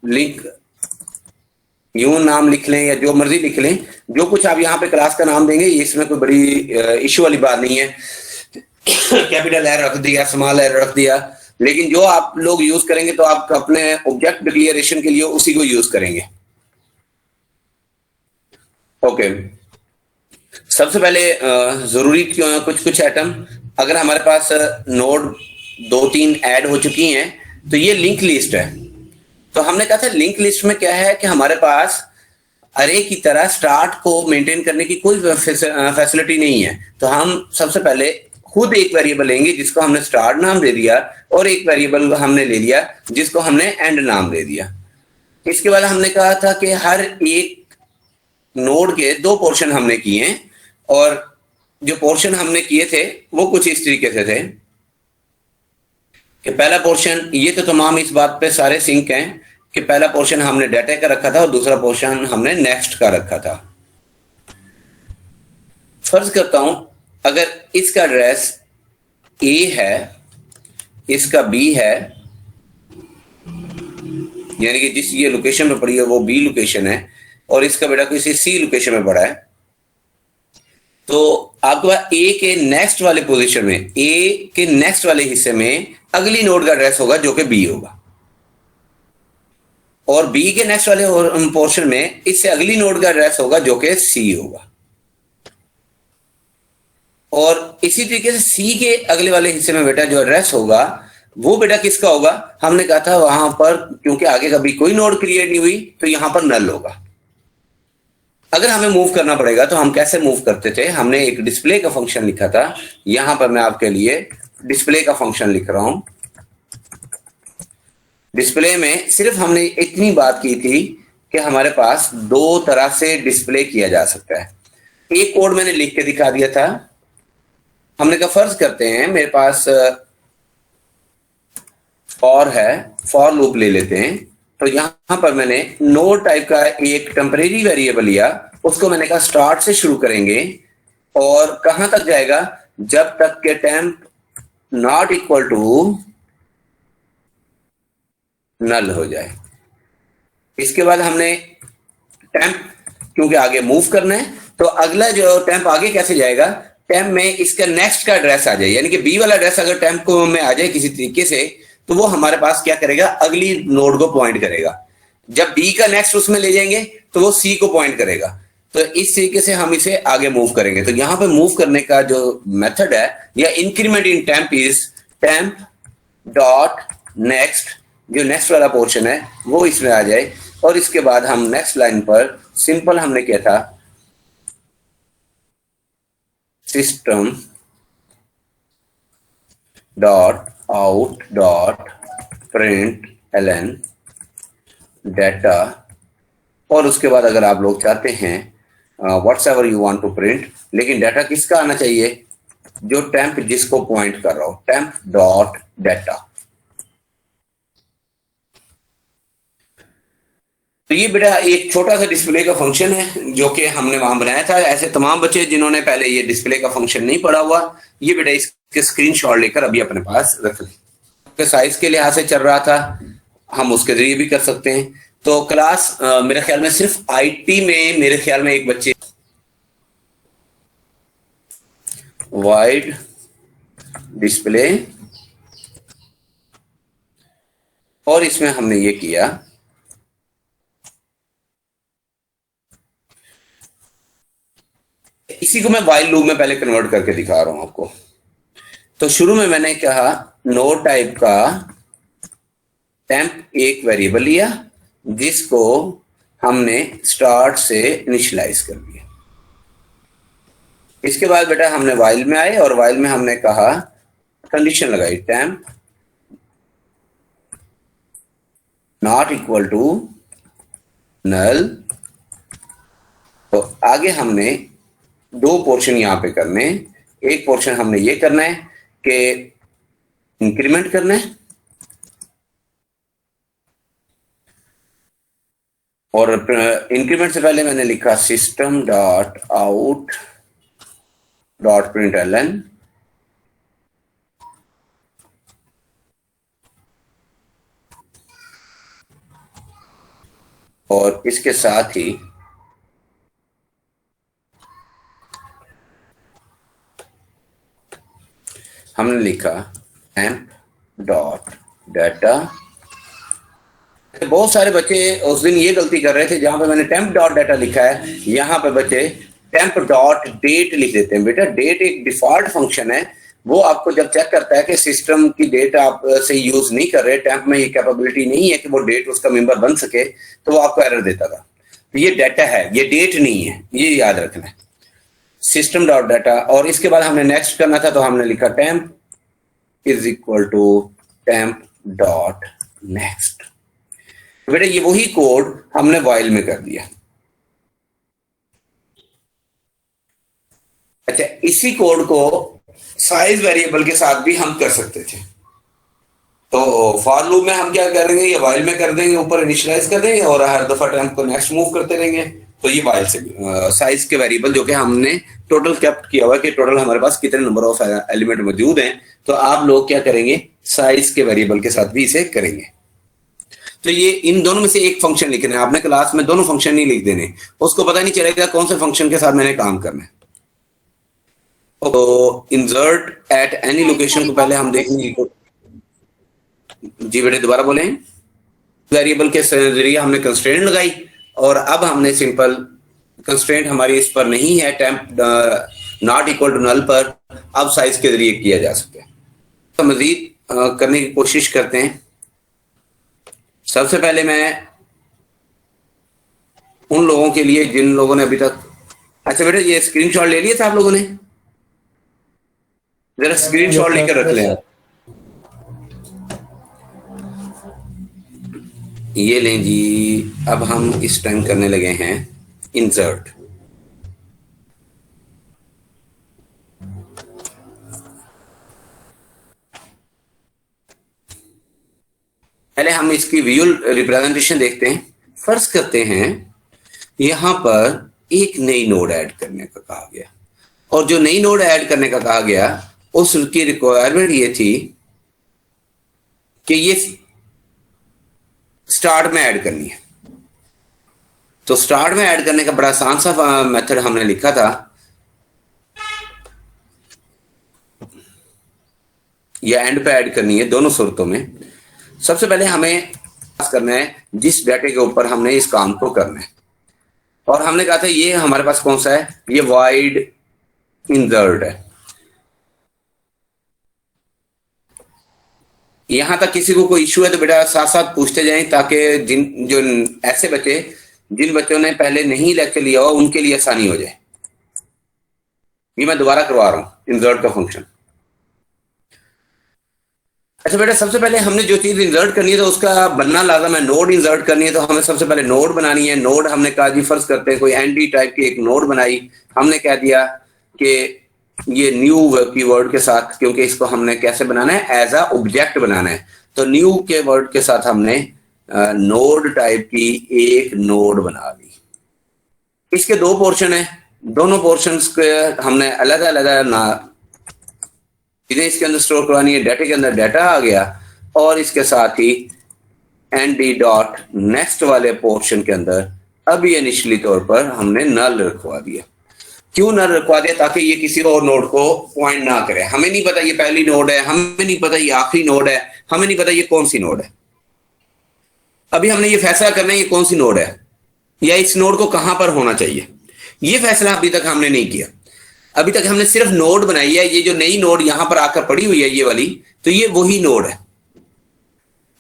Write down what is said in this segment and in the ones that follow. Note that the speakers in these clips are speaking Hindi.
लिंक यूं नाम लिख लें या जो मर्जी लिख लें, जो कुछ आप यहाँ पे क्लास का नाम देंगे इसमें कोई बड़ी इश्यू वाली बात नहीं है। कैपिटल एर रख दिया, स्मॉल एर रख दिया, लेकिन जो आप लोग यूज करेंगे तो आप अपने ऑब्जेक्ट डिक्लेरेशन के लिए उसी को यूज करेंगे। ओके, सबसे पहले जरूरी कुछ कुछ आइटम, अगर हमारे पास नोड 2-3 ऐड हो चुकी हैं तो ये लिंक लिस्ट है। तो हमने कहा था लिंक लिस्ट में क्या है कि हमारे पास अरे की तरह स्टार्ट को मेंटेन करने की कोई फैसिलिटी नहीं है। तो हम सबसे पहले खुद एक वेरिएबल लेंगे जिसको हमने स्टार्ट नाम दे दिया, और एक वेरिएबल हमने ले लिया जिसको हमने एंड नाम दे दिया। इसके बाद हमने कहा था कि हर एक नोड के 2 पोर्शन हमने किए, और जो पोर्शन हमने किए थे वो कुछ इस तरीके से थे कि पहला पोर्शन, ये तो तमाम इस बात पे सारे सिंक हैं कि पहला पोर्शन हमने डाटा का रखा था और दूसरा पोर्शन हमने नेक्स्ट का रखा था। फर्ज करता हूं अगर इसका एड्रेस ए है, इसका बी है, यानी कि जिस ये लोकेशन पे पड़ी है वो बी लोकेशन है, और इसका बेटा किसी सी लोकेशन में पड़ा है, तो आपके पास ए के नेक्स्ट वाले पोजीशन में, ए के नेक्स्ट वाले हिस्से में अगली नोड का एड्रेस होगा जो कि बी होगा, और बी के नेक्स्ट वाले पोर्शन में इससे अगली नोड का एड्रेस होगा जो कि सी होगा, और इसी तरीके से सी के अगले वाले हिस्से में बेटा जो एड्रेस होगा वो बेटा किसका होगा। हमने कहा था वहां पर क्योंकि आगे कभी कोई नोड क्रिएट नहीं हुई तो यहां पर नल होगा। अगर हमें मूव करना पड़ेगा तो हम कैसे मूव करते थे, हमने एक डिस्प्ले का फंक्शन लिखा था। यहां पर मैं आपके लिए डिस्प्ले का फंक्शन लिख रहा हूं। डिस्प्ले में सिर्फ हमने इतनी बात की थी कि हमारे पास 2 तरह से डिस्प्ले किया जा सकता है। एक कोड मैंने लिख के दिखा दिया था। हमने कहा फर्ज करते हैं मेरे पास फॉर है, फॉर लूप ले लेते हैं। तो यहां पर मैंने नोड टाइप का एक टेम्परेरी वेरिएबल लिया, उसको मैंने कहा स्टार्ट से शुरू करेंगे और कहां तक जाएगा, जब तक के temp not equal to null हो जाए। इसके बाद हमने टेम्प क्योंकि आगे मूव करना है तो अगला जो टेम्प आगे कैसे जाएगा, टेम्प में इसका नेक्स्ट का एड्रेस आ जाए, यानी कि बी वाला एड्रेस अगर टेम्प को में आ जाए किसी तरीके से तो वो हमारे पास क्या करेगा, अगली नोड को पॉइंट करेगा। जब बी का नेक्स्ट उसमें ले जाएंगे तो वो सी को पॉइंट करेगा। तो इस तरीके से हम इसे आगे मूव करेंगे। तो यहां पे मूव करने का जो मेथड है या increment in temp is temp dot next, जो नेक्स्ट वाला पोर्शन है वो इसमें आ जाए, और इसके बाद हम नेक्स्ट लाइन पर सिंपल हमने किया था system dot out dot print ln data, और उसके बाद अगर आप लोग चाहते हैं whatever you want to print, लेकिन डाटा किसका आना चाहिए, जो टेम्प जिसको पॉइंट कर रहा हो, टेम्प डॉट डाटा। तो ये बेटा एक छोटा सा डिस्प्ले का फंक्शन है जो कि हमने वहां बनाया था। ऐसे तमाम बच्चे जिन्होंने पहले ये डिस्प्ले का फंक्शन नहीं पढ़ा हुआ, ये बेटा इसके स्क्रीनशॉट लेकर अभी अपने पास रख लें। के साइज के लिहाज से चल रहा था, हम उसके जरिए भी कर सकते हैं। तो क्लास मेरे ख्याल में सिर्फ आईटी में मेरे ख्याल में एक बच्चे वाइड डिस्प्ले, और इसमें हमने ये किया इसी को मैं वाइल लूप में पहले कन्वर्ट करके दिखा रहा हूं आपको। तो शुरू में मैंने कहा नोड टाइप का टेम्प एक वेरिएबल लिया जिसको हमने स्टार्ट से इनिशियलाइज कर दिया। इसके बाद बेटा हमने वाइल में आए और वाइल में हमने कहा कंडीशन लगाई temp not equal to null. तो आगे हमने 2 पोर्शन यहां पे करने, एक पोर्शन हमने ये करना है कि इंक्रीमेंट करना है, और इंक्रीमेंट से पहले मैंने लिखा system dot out dot print ln, और इसके साथ ही हमने लिखा temp डॉट डाटा। बहुत सारे बच्चे उस दिन ये गलती कर रहे थे, जहां पे मैंने temp डॉट डाटा लिखा है यहां पे बच्चे temp डॉट डेट लिख देते हैं। बेटा डेट एक डिफॉल्ट फंक्शन है, वो आपको जब चेक करता है कि सिस्टम की डेट आप से यूज नहीं कर रहे, टेम्प में ये कैपेबिलिटी नहीं है कि वो डेट उसका मेंबर बन सके, तो वो आपको एरर देता था। तो ये डाटा है, ये डेट नहीं है, ये याद रखना है। सिस्टम डॉट डाटा, और इसके बाद हमने नेक्स्ट करना था, तो हमने लिखा temp is equal to temp dot next. बेटा ये वही कोड हमने वाइल में कर दिया। अच्छा, इसी कोड को साइज वेरिएबल के साथ भी हम कर सकते थे। तो फॉर लूप में हम क्या करेंगे, ये वाइल में कर देंगे, ऊपर इनिशियलाइज कर देंगे और हर दफा टेम्प को नेक्स्ट मूव करते रहेंगे। तो ये वाइल से साइज के वेरिएबल जो कि हमने टोटल कैप्ट किया हुआ है कि टोटल हमारे पास कितने नंबर ऑफ एलिमेंट मौजूद हैं, तो आप लोग क्या करेंगे, साइज के वेरिएबल के साथ भी इसे करेंगे। तो ये इन दोनों में से एक फंक्शन लिखना है आपने, क्लास में दोनों फंक्शन नहीं लिख देने, उसको पता नहीं चलेगा कौन से फंक्शन के साथ मैंने काम करना है। तो इंसर्ट एट एनी लोकेशन को पहले हम देखेंगे। जी बेटे दोबारा बोलें। वेरिएबल के जरिए हमने कंस्ट्रेंट लगाई और अब हमने सिंपल कंस्ट्रेंट हमारी इस पर नहीं है, temp not equal to null पर, अब साइज के जरिए किया जा सकता है। तो मजीद करने की कोशिश करते हैं। सबसे पहले मैं उन लोगों के लिए जिन लोगों ने अभी तक, अच्छा बेटा ये स्क्रीनशॉट ले लिया था आप लोगों ने, जरा स्क्रीनशॉट लेकर रख लें। ये लें जी। अब हम इस टाइम करने लगे हैं इंसर्ट। पहले हम इसकी विजुअल रिप्रेजेंटेशन देखते हैं। फर्ज करते हैं यहां पर एक नई नोड ऐड करने का कहा गया, और जो नई नोड ऐड करने का कहा गया उसकी रिक्वायरमेंट ये थी कि ये स्टार्ट में ऐड करनी है। तो स्टार्ट में ऐड करने का बड़ा आसान सा मेथड हमने लिखा था, या एंड पे ऐड करनी है, दोनों सूरतों में। सबसे पहले हमें करना है जिस डाटे के ऊपर हमने इस काम को करना है, और हमने कहा था ये हमारे पास कौन सा है, ये वाइड इंसर्ट है। यहां तक किसी को कोई इश्यू है तो बेटा साथ साथ पूछते जाएं, ताकि जो ऐसे बच्चे जिन बच्चों ने पहले नहीं लेक्चर लिया हो उनके लिए आसानी हो जाए। ये मैं दोबारा करवा रहा हूं इंसर्ट का फंक्शन। अच्छा बेटा सबसे पहले हमने जो चीज इंसर्ट करनी है तो उसका बनना लाजम है, नोड इंसर्ट करनी है तो हमें सबसे पहले नोड बनानी है। नोड हमने कहा जी, फर्ज करते हैं कोई एंटी टाइप की एक नोड बनाई, हमने कह दिया कि ये न्यू कीवर्ड के साथ, क्योंकि इसको हमने कैसे बनाना है, एज अ ऑब्जेक्ट बनाना है। तो न्यू के वर्ड के साथ हमने नोड टाइप की एक नोड बना ली। इसके दो पोर्शन है, दोनों पोर्शंस के हमने अलग अलग चीजें इसके अंदर स्टोर करवानी है। डाटा के अंदर डाटा आ गया, और इसके साथ ही एनडी डॉट नेक्स्ट वाले पोर्शन के अंदर अभी इनिशियली तौर पर हमने नल रखवा दिया। क्यों नल रखवा दिया, ताकि ये किसी और नोड को पॉइंट ना करे। हमें नहीं पता ये पहली नोड है, हमें नहीं पता ये आखिरी नोड है, हमें नहीं पता ये कौन सी नोड है। अभी हमने ये फैसला करना है ये कौन सी नोड है, या इस नोड को कहां पर होना चाहिए, ये फैसला अभी तक हमने नहीं किया। अभी तक हमने सिर्फ नोड बनाई है। ये जो नई नोड यहां पर आकर पड़ी हुई है ये वाली, तो ये वही नोड है।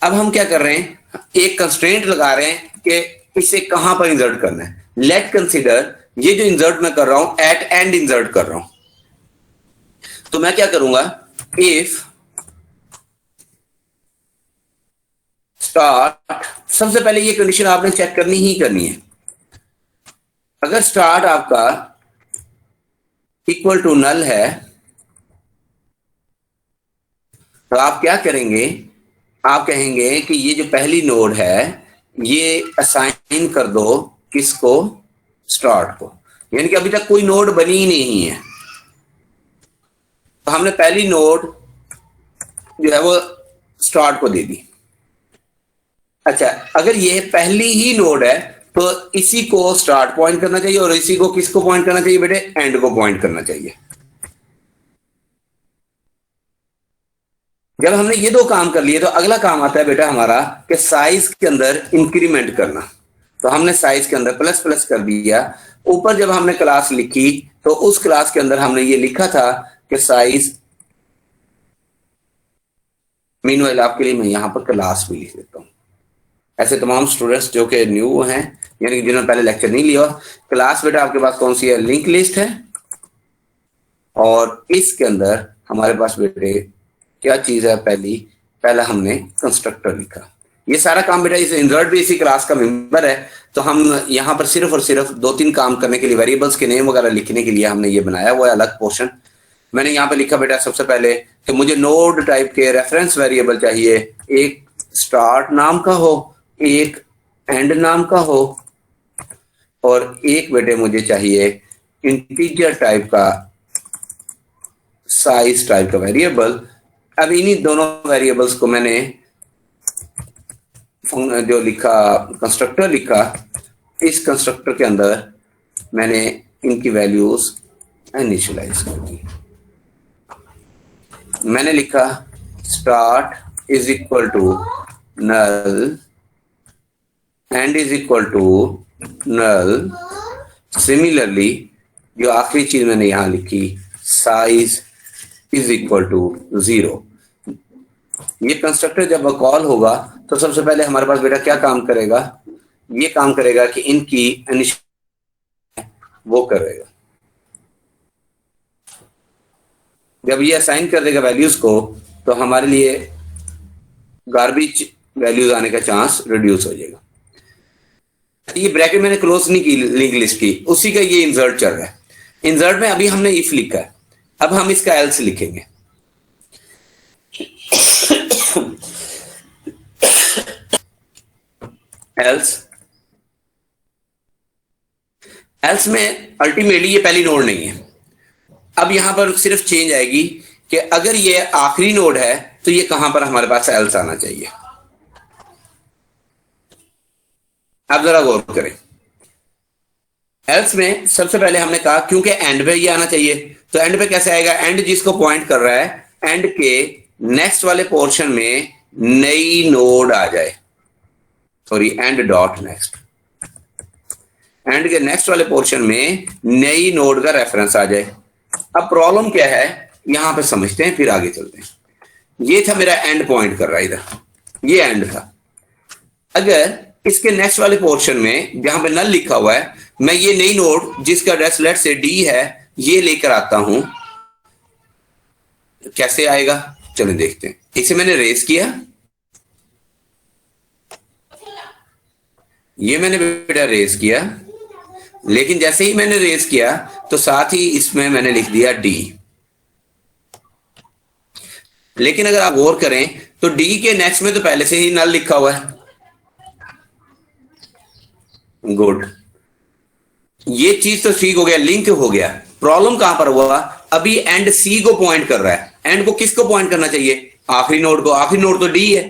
अब हम क्या कर रहे हैं, एक कंस्ट्रेंट लगा रहे हैं कि इसे कहां पर इंसर्ट करना है। लेट कंसीडर ये जो इंसर्ट मैं कर रहा हूं एट एंड इंसर्ट कर रहा हूं, तो मैं क्या करूंगा, इफ स्टार्ट, सबसे पहले ये कंडीशन आपने चेक करनी ही करनी है। अगर स्टार्ट आपका इक्वल टू नल है तो आप क्या करेंगे, आप कहेंगे कि ये जो पहली नोड है ये असाइन कर दो किसको, स्टार्ट को। यानी कि अभी तक कोई नोड बनी ही नहीं है, तो हमने पहली नोड जो है वो स्टार्ट को दे दी। अच्छा, अगर ये पहली ही नोड है तो इसी को स्टार्ट पॉइंट करना चाहिए और इसी को किसको पॉइंट करना चाहिए बेटे, एंड को पॉइंट करना चाहिए। जब हमने ये दो काम कर लिए तो अगला काम आता है बेटा हमारा कि साइज के अंदर इंक्रीमेंट करना। तो हमने साइज के अंदर प्लस प्लस कर दिया। ऊपर जब हमने क्लास लिखी तो उस क्लास के अंदर हमने ये लिखा था कि साइज, मीनवाइल आपके लिए मैं यहां पर क्लास भी लिख देता हूं, ऐसे तमाम स्टूडेंट्स जो कि न्यू हैं यानी कि जिन्होंने पहले लेक्चर नहीं लिया। क्लास बेटा आपके पास कौन सी है, लिंक लिस्ट है। और इसके अंदर हमारे पास बेटे क्या चीज है, पहला हमने कंस्ट्रक्टर लिखा। ये सारा काम बेटा इस इंसर्ट भी इसी क्लास का मेंबर है। तो हम यहाँ पर सिर्फ और सिर्फ 2-3 काम करने के लिए, वेरिएबल्स के नेम वगैरह लिखने के लिए हमने ये बनाया हुआ है अलग पोर्शन। मैंने यहाँ पे लिखा बेटा सबसे पहले कि मुझे नोड टाइप के रेफरेंस वेरिएबल चाहिए, एक स्टार्ट नाम का हो, एक एंड नाम का हो, और एक बेटे मुझे चाहिए इंटीजर टाइप का साइज टाइप का वेरिएबल। अब इन्हीं दोनों वेरिएबल्स को मैंने जो लिखा, कंस्ट्रक्टर लिखा, इस कंस्ट्रक्टर के अंदर मैंने इनकी वैल्यूज इनिशियलाइज कर दी। मैंने लिखा start is equal to null, end is equal to null. Similarly जो आखिरी चीज मैंने यहां लिखी, साइज इज इक्वल टू 0। ये कंस्ट्रक्टर जब कॉल होगा तो सबसे पहले हमारे पास बेटा क्या काम करेगा, ये काम करेगा कि इनकी इनिशियल वो करेगा। जब ये असाइन कर देगा वैल्यूज को तो हमारे लिए गार्बेज वैल्यूज आने का चांस रिड्यूस हो जाएगा। ये ब्रैकेट मैंने क्लोज नहीं की लिंक लिस्ट की, उसी का ये इंसर्ट चल रहा है। इंसर्ट में अभी हमने इफ लिखा है, अब हम इसका एल्स लिखेंगे। एल्स में अल्टीमेटली ये पहली नोड नहीं है। अब यहां पर सिर्फ चेंज आएगी कि अगर ये आखिरी नोड है तो ये कहां पर हमारे पास एल्स आना चाहिए। अब जरा गौर करें, एल्स में सबसे पहले हमने कहा क्योंकि एंड पे ये आना चाहिए, तो एंड पे कैसे आएगा, एंड जिसको पॉइंट कर रहा है, एंड के नेक्स्ट वाले पोर्शन में नई नोड आ जाए, sorry and dot next, and के नेक्स्ट वाले पोर्शन में नई नोड का रेफरेंस आ जाए। अब प्रॉब्लम क्या है यहां पे समझते हैं, फिर आगे चलते हैं। ये था मेरा एंड पॉइंट कर रहा है, इधर ये एंड था। अगर इसके नेक्स्ट वाले पोर्शन में जहां पे नल लिखा हुआ है, मैं ये नई नोड जिसका एड्रेस लेट से डी है ये लेकर आता हूं, कैसे आएगा चलो देखते हैं। इसे मैंने रेज किया, ये मैंने बेटा रेज किया, लेकिन जैसे ही मैंने रेज किया तो साथ ही इसमें मैंने लिख दिया डी। लेकिन अगर आप गौर करें तो डी के नेक्स्ट में तो पहले से ही नल लिखा हुआ है। गुड, ये चीज तो ठीक हो गया, लिंक हो गया। प्रॉब्लम कहां पर हुआ, अभी एंड सी को पॉइंट कर रहा है। एंड को किसको पॉइंट करना चाहिए, आखिरी नोड को। आखिरी नोड तो डी है।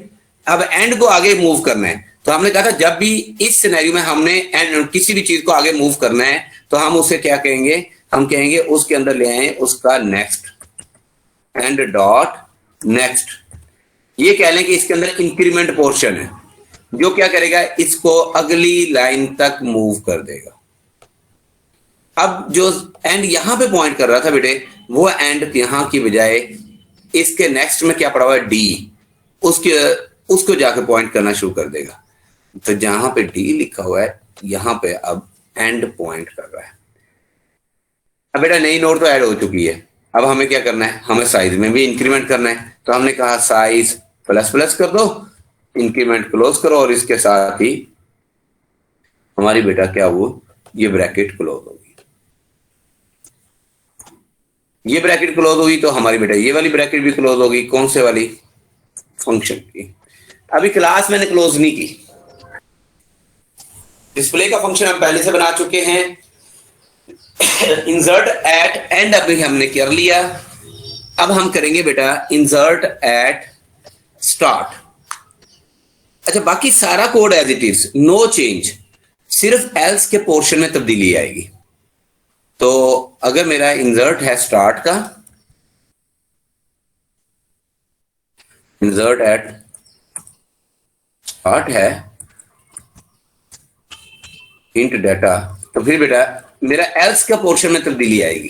अब एंड को आगे मूव करना है, तो हमने कहा था जब भी इस सिनेरियो में हमने एंड किसी भी चीज को आगे मूव करना है तो हम उसे क्या कहेंगे, हम कहेंगे उसके अंदर ले आए उसका नेक्स्ट, एंड डॉट नेक्स्ट। ये कह लें कि इसके अंदर इंक्रीमेंट पोर्शन है जो क्या करेगा, इसको अगली लाइन तक मूव कर देगा। अब जो एंड यहां पे पॉइंट कर रहा था बेटे, वो एंड यहां की बजाय इसके नेक्स्ट में क्या पड़ा हुआ है, डी, उसको जाके पॉइंट करना शुरू कर देगा। तो जहां पे डी लिखा हुआ है यहां पे अब एंड पॉइंट कर रहा है। अब बेटा नई नोड तो ऐड हो चुकी है, अब हमें क्या करना है, हमें साइज में भी इंक्रीमेंट करना है। तो हमने कहा साइज प्लस प्लस कर दो, इंक्रीमेंट क्लोज करो, और इसके साथ ही हमारी बेटा क्या वो ये ब्रैकेट क्लोज होगी। ये ब्रैकेट क्लोज होगी तो हमारी बेटा ये वाली ब्रैकेट भी क्लोज होगी। कौन से वाली, फंक्शन की। अभी क्लास मैंने क्लोज नहीं की, डिस्प्ले का फंक्शन हम पहले से बना चुके हैं। इंसर्ट एट एंड अभी हमने कर लिया। अब हम करेंगे बेटा इंसर्ट एट स्टार्ट। अच्छा, बाकी सारा code as it is, no change, सिर्फ एल्स के पोर्शन में तब्दीली आएगी। तो अगर मेरा इंसर्ट है स्टार्ट का, इंसर्ट एट स्टार्ट है इंट डाटा, तो फिर बेटा मेरा एल्स का पोर्शन में तब्दीली आएगी,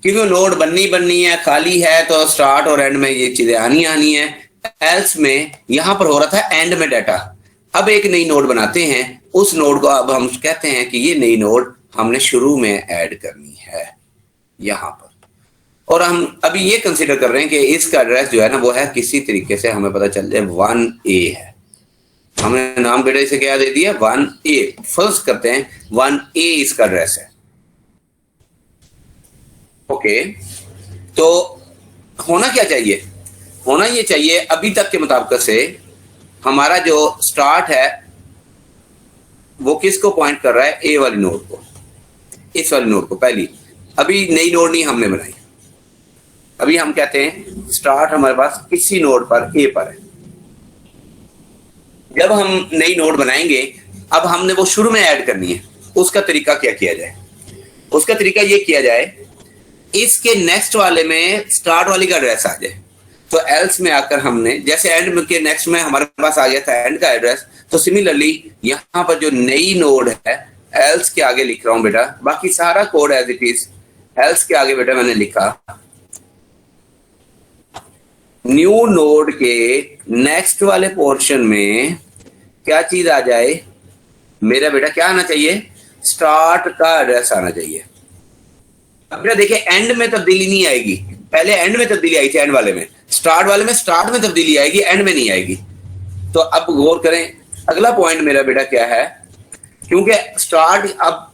क्योंकि नोड बननी है, खाली है, तो स्टार्ट और एंड में ये चीजें आनी है। एल्स में यहां पर हो रहा था एंड में डाटा, अब एक नई नोड बनाते हैं, उस नोड को अब हम कहते हैं कि ये नई नोड हमने शुरू में ऐड करनी है यहां पर, और हम अभी ये कंसीडर कर रहे हैं कि इसका एड्रेस जो है ना वो है किसी तरीके से हमें पता चल जाए 1A है। हमने नाम बेटा इसे क्या दे दिया 1A, फर्स्ट करते हैं 1A इसका एड्रेस है। ओके, तो होना क्या चाहिए, होना ये चाहिए अभी तक के मुताबिक से हमारा जो स्टार्ट है वो किसको पॉइंट कर रहा है, ए वाली नोड को, इस वाली नोड को। पहली अभी नई नोड नहीं हमने बनाई, अभी हम कहते हैं स्टार्ट हमारे पास किसी नोड पर ए पर है। जब हम नई नोड बनाएंगे अब हमने वो शुरू में ऐड करनी है, उसका तरीका क्या किया जाए, उसका तरीका ये किया जाए इसके नेक्स्ट वाले में स्टार्ट वाली का एड्रेस आ जाए। तो एल्स में आकर हमने जैसे एंड के नेक्स्ट में हमारे पास आ गया था एंड का एड्रेस, तो सिमिलरली यहां पर जो नई नोड है एल्स के आगे लिख रहा हूं बेटा, बाकी सारा code as it is, else के आगे बेटा मैंने लिखा न्यू नोड के नेक्स्ट वाले पोर्शन में क्या चीज आ जाए, मेरा बेटा क्या आना चाहिए, स्टार्ट का एड्रेस आना चाहिए। अब बेटा देखिए एंड में तब्दीली नहीं आएगी, पहले एंड में तब्दीली आई थी, एंड वाले में, स्टार्ट वाले में स्टार्ट में तब्दीली आएगी, एंड में नहीं आएगी। तो अब गौर करें अगला पॉइंट मेरा बेटा क्या है, क्योंकि स्टार्ट अब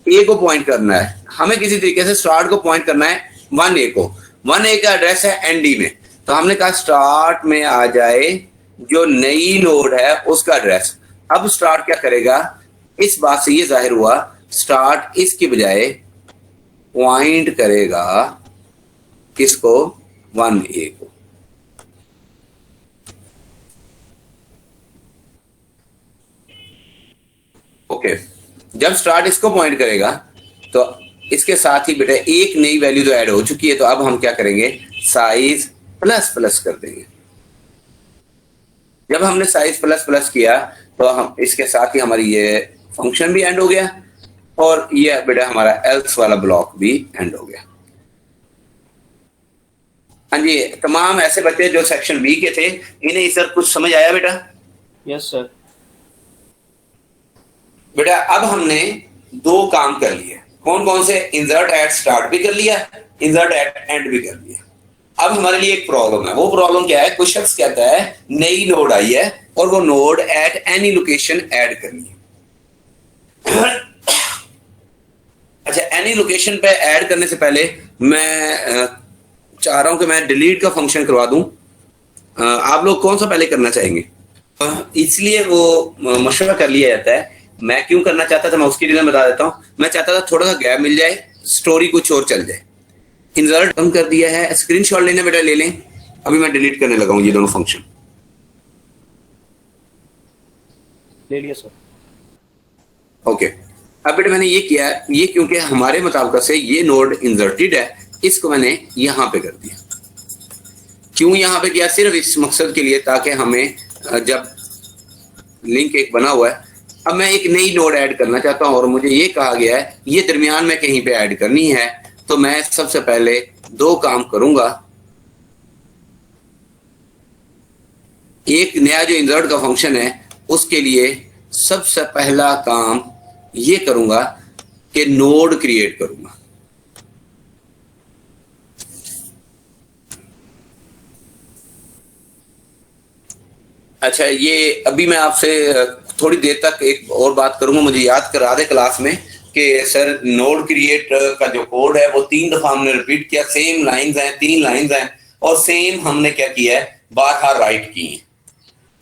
ए को पॉइंट करना है, हमें किसी तरीके से स्टार्ट को पॉइंट करना है 1A को, 1A का एड्रेस है एनडी में, तो हमने कहा स्टार्ट में आ जाए जो नई नोड है उसका एड्रेस। अब स्टार्ट क्या करेगा, इस बात से ये जाहिर हुआ स्टार्ट इसकी बजाय पॉइंट करेगा किसको, 1A को। ओके, जब स्टार्ट इसको पॉइंट करेगा तो इसके साथ ही बेटा एक नई वैल्यू तो ऐड हो चुकी है, तो अब हम क्या करेंगे साइज प्लस प्लस कर देंगे। जब हमने साइज प्लस प्लस किया तो हम इसके साथ ही हमारी ये फंक्शन भी एंड हो गया और ये बेटा हमारा एल्स वाला ब्लॉक भी एंड हो गया। हाँ जी, तमाम ऐसे बच्चे जो सेक्शन बी के थे इन्हें इस सर कुछ समझ आया बेटा? Yes sir. बेटा अब हमने दो काम कर लिए, कौन कौन से, इंसर्ट एट स्टार्ट भी कर लिया, इंसर्ट एट एंड भी कर लिया। अब हमारे लिए एक प्रॉब्लम है, वो प्रॉब्लम क्या है, कुछ शख्स कहता है नई नोड आई है और वो node at any location add करनी है। अच्छा, एनी लोकेशन पे ऐड करने से पहले मैं चाह रहा हूं कि मैं डिलीट का फंक्शन करवा दूं। आप लोग कौन सा पहले करना चाहेंगे? इसलिए वो मशवरा कर लिया जाता है। मैं क्यों करना चाहता था मैं उसकी रीजन बता देता हूं। मैं चाहता था थोड़ा सा गैप मिल जाए, स्टोरी कुछ और चल जाए। इंसर्ट कम कर दिया है, स्क्रीनशॉट लेने बेटा ले लें। अभी मैं डिलीट करने लगा हूं ये दोनों फंक्शन। ले लिया सर। ओके, अब बेटा मैंने ये किया, ये क्योंकि हमारे मुताबिक से ये नोड इंसर्टेड है, इसको मैंने यहां पे कर दिया। क्यों यहां पे किया? सिर्फ इस मकसद के लिए ताकि हमें जब लिंक एक बना हुआ है, अब मैं एक नई नोड ऐड करना चाहता हूं और मुझे ये कहा गया है ये दरमियान में कहीं पे ऐड करनी है, तो मैं सबसे पहले दो काम करूंगा। एक नया जो इंसर्ट का फंक्शन है उसके लिए सबसे पहला काम ये करूंगा कि नोड क्रिएट करूंगा। अच्छा, ये अभी मैं आपसे थोड़ी देर तक एक और बात करूंगा, मुझे याद करा दे क्लास में कि सर नोड क्रिएट का जो कोड है वो 3 दफा हमने रिपीट किया, सेम लाइंस हैं, 3 लाइंस हैं और सेम हमने क्या किया है, बार राइट की है।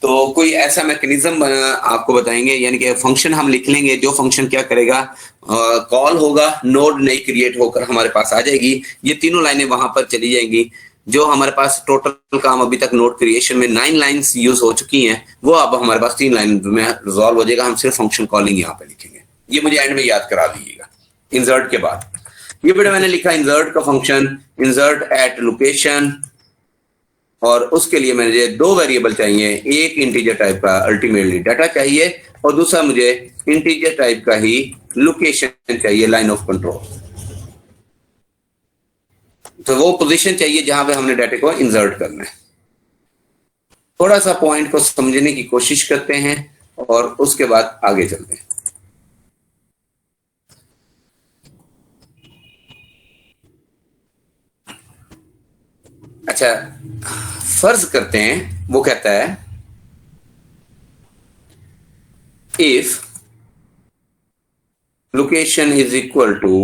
तो कोई ऐसा मैकेनिज्म आपको बताएंगे, यानी कि फंक्शन हम लिख लेंगे, जो फंक्शन क्या करेगा, कॉल होगा, नोड नई क्रिएट होकर हमारे पास आ जाएगी, ये तीनों लाइनें वहां पर चली जाएंगी। जो हमारे पास टोटल काम अभी तक नोड क्रिएशन में 9 लाइंस यूज हो चुकी हैं, वो अब हमारे पास 3 लाइन में रिजॉल्व हो जाएगा। हम सिर्फ फंक्शन कॉलिंग यहाँ पे लिखेंगे। ये मुझे एंड में याद करा दीजिएगा इंसर्ट के बाद। ये बेटा मैंने लिखा इंसर्ट का फंक्शन, इंसर्ट एट लोकेशन, और उसके लिए मुझे दो वेरिएबल चाहिए, एक इंटीजर टाइप का अल्टीमेटली डाटा चाहिए और दूसरा मुझे इंटीजर टाइप का ही लोकेशन चाहिए, लाइन ऑफ कंट्रोल। तो वो पोजीशन चाहिए जहां पे हमने डाटा को इंसर्ट करना है। थोड़ा सा पॉइंट को समझने की कोशिश करते हैं और उसके बाद आगे चलते हैं। अच्छा, फर्ज करते हैं वो कहता है if location is equal to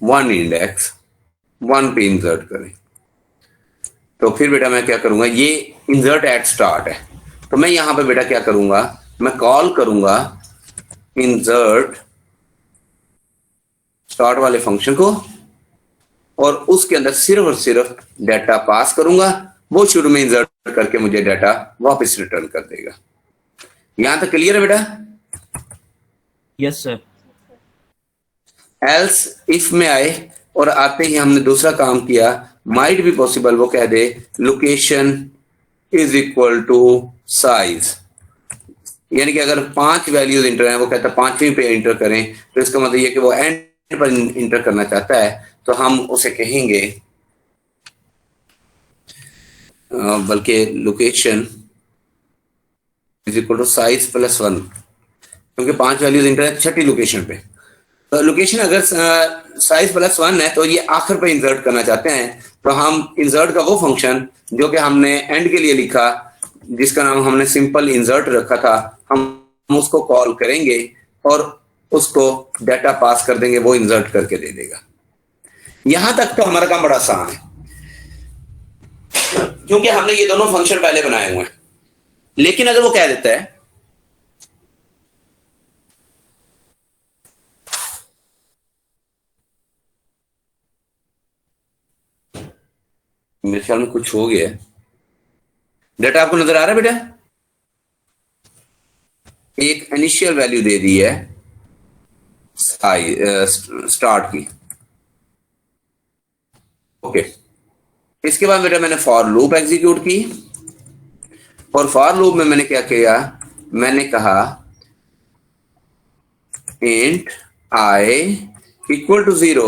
1 index 1 पे इंसर्ट करें। तो फिर बेटा मैं क्या करूंगा, ये इंसर्ट एट स्टार्ट है, तो मैं यहां पे बेटा क्या करूंगा, मैं कॉल करूंगा इंसर्ट स्टार्ट वाले फंक्शन को और उसके अंदर सिर्फ और सिर्फ डाटा पास करूंगा, वो शुरू में इंसर्ट करके मुझे डाटा वापस रिटर्न कर देगा। यहां तक क्लियर है बेटा? Yes sir. एल्स इफ में आए और आते ही हमने दूसरा काम किया, माइट बी पॉसिबल वो कह दे location is equal to size, यानी कि अगर 5 वैल्यूज इंटर है, वो कहता है 5वीं पे इंटर करें, तो इसका मतलब ये कि वो एंड पर इंटर करना चाहता है, तो हम उसे कहेंगे बल्कि location is equal to size plus 1, क्योंकि 5 वैल्यूज इंटर है 6ठी लोकेशन पे। तो लोकेशन अगर साइज प्लस 1 है तो ये आखिर पे इंसर्ट करना चाहते हैं, तो हम इंसर्ट का वो फंक्शन जो कि हमने एंड के लिए लिखा, जिसका नाम हमने सिंपल इंसर्ट रखा था, हम उसको कॉल करेंगे और उसको डाटा पास कर देंगे, वो इंसर्ट करके दे देगा। यहां तक तो हमारा काम बड़ा आसान है क्योंकि हमने ये दोनों फंक्शन पहले बनाए हुए हैं। लेकिन अगर वो कह देता है मेरे ख्याल में कुछ हो गया, डाटा आपको नजर आ रहा है बेटा? एक इनिशियल वैल्यू दे दी है स्टार्ट की, ओके। इसके बाद बेटा मैंने फॉर लूप एग्जीक्यूट की और फॉर लूप में मैंने क्या किया, मैंने कहा इंट आई इक्वल टू 0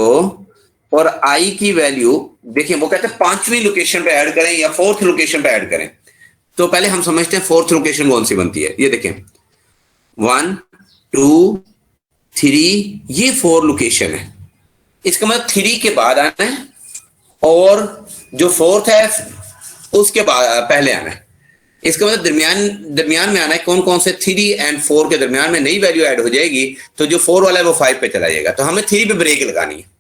और आई की वैल्यू, देखिए वो कहते हैं 5वीं लोकेशन पे ऐड करें या 4th लोकेशन पे ऐड करें। तो पहले हम समझते हैं 4th लोकेशन कौन सी बनती है। ये देखें 1 2 3, ये 4 लोकेशन है। इसका मतलब 3 के बाद आना है और जो 4th है उसके बाद पहले आना है। इसका मतलब दरमियान में आना है। कौन कौन से 3 और 4 के दरमियान में नई वैल्यू ऐड हो जाएगी, तो जो 4 वाला है वो 5 पे चला जाएगा। तो हमें 3 पे ब्रेक लगानी है।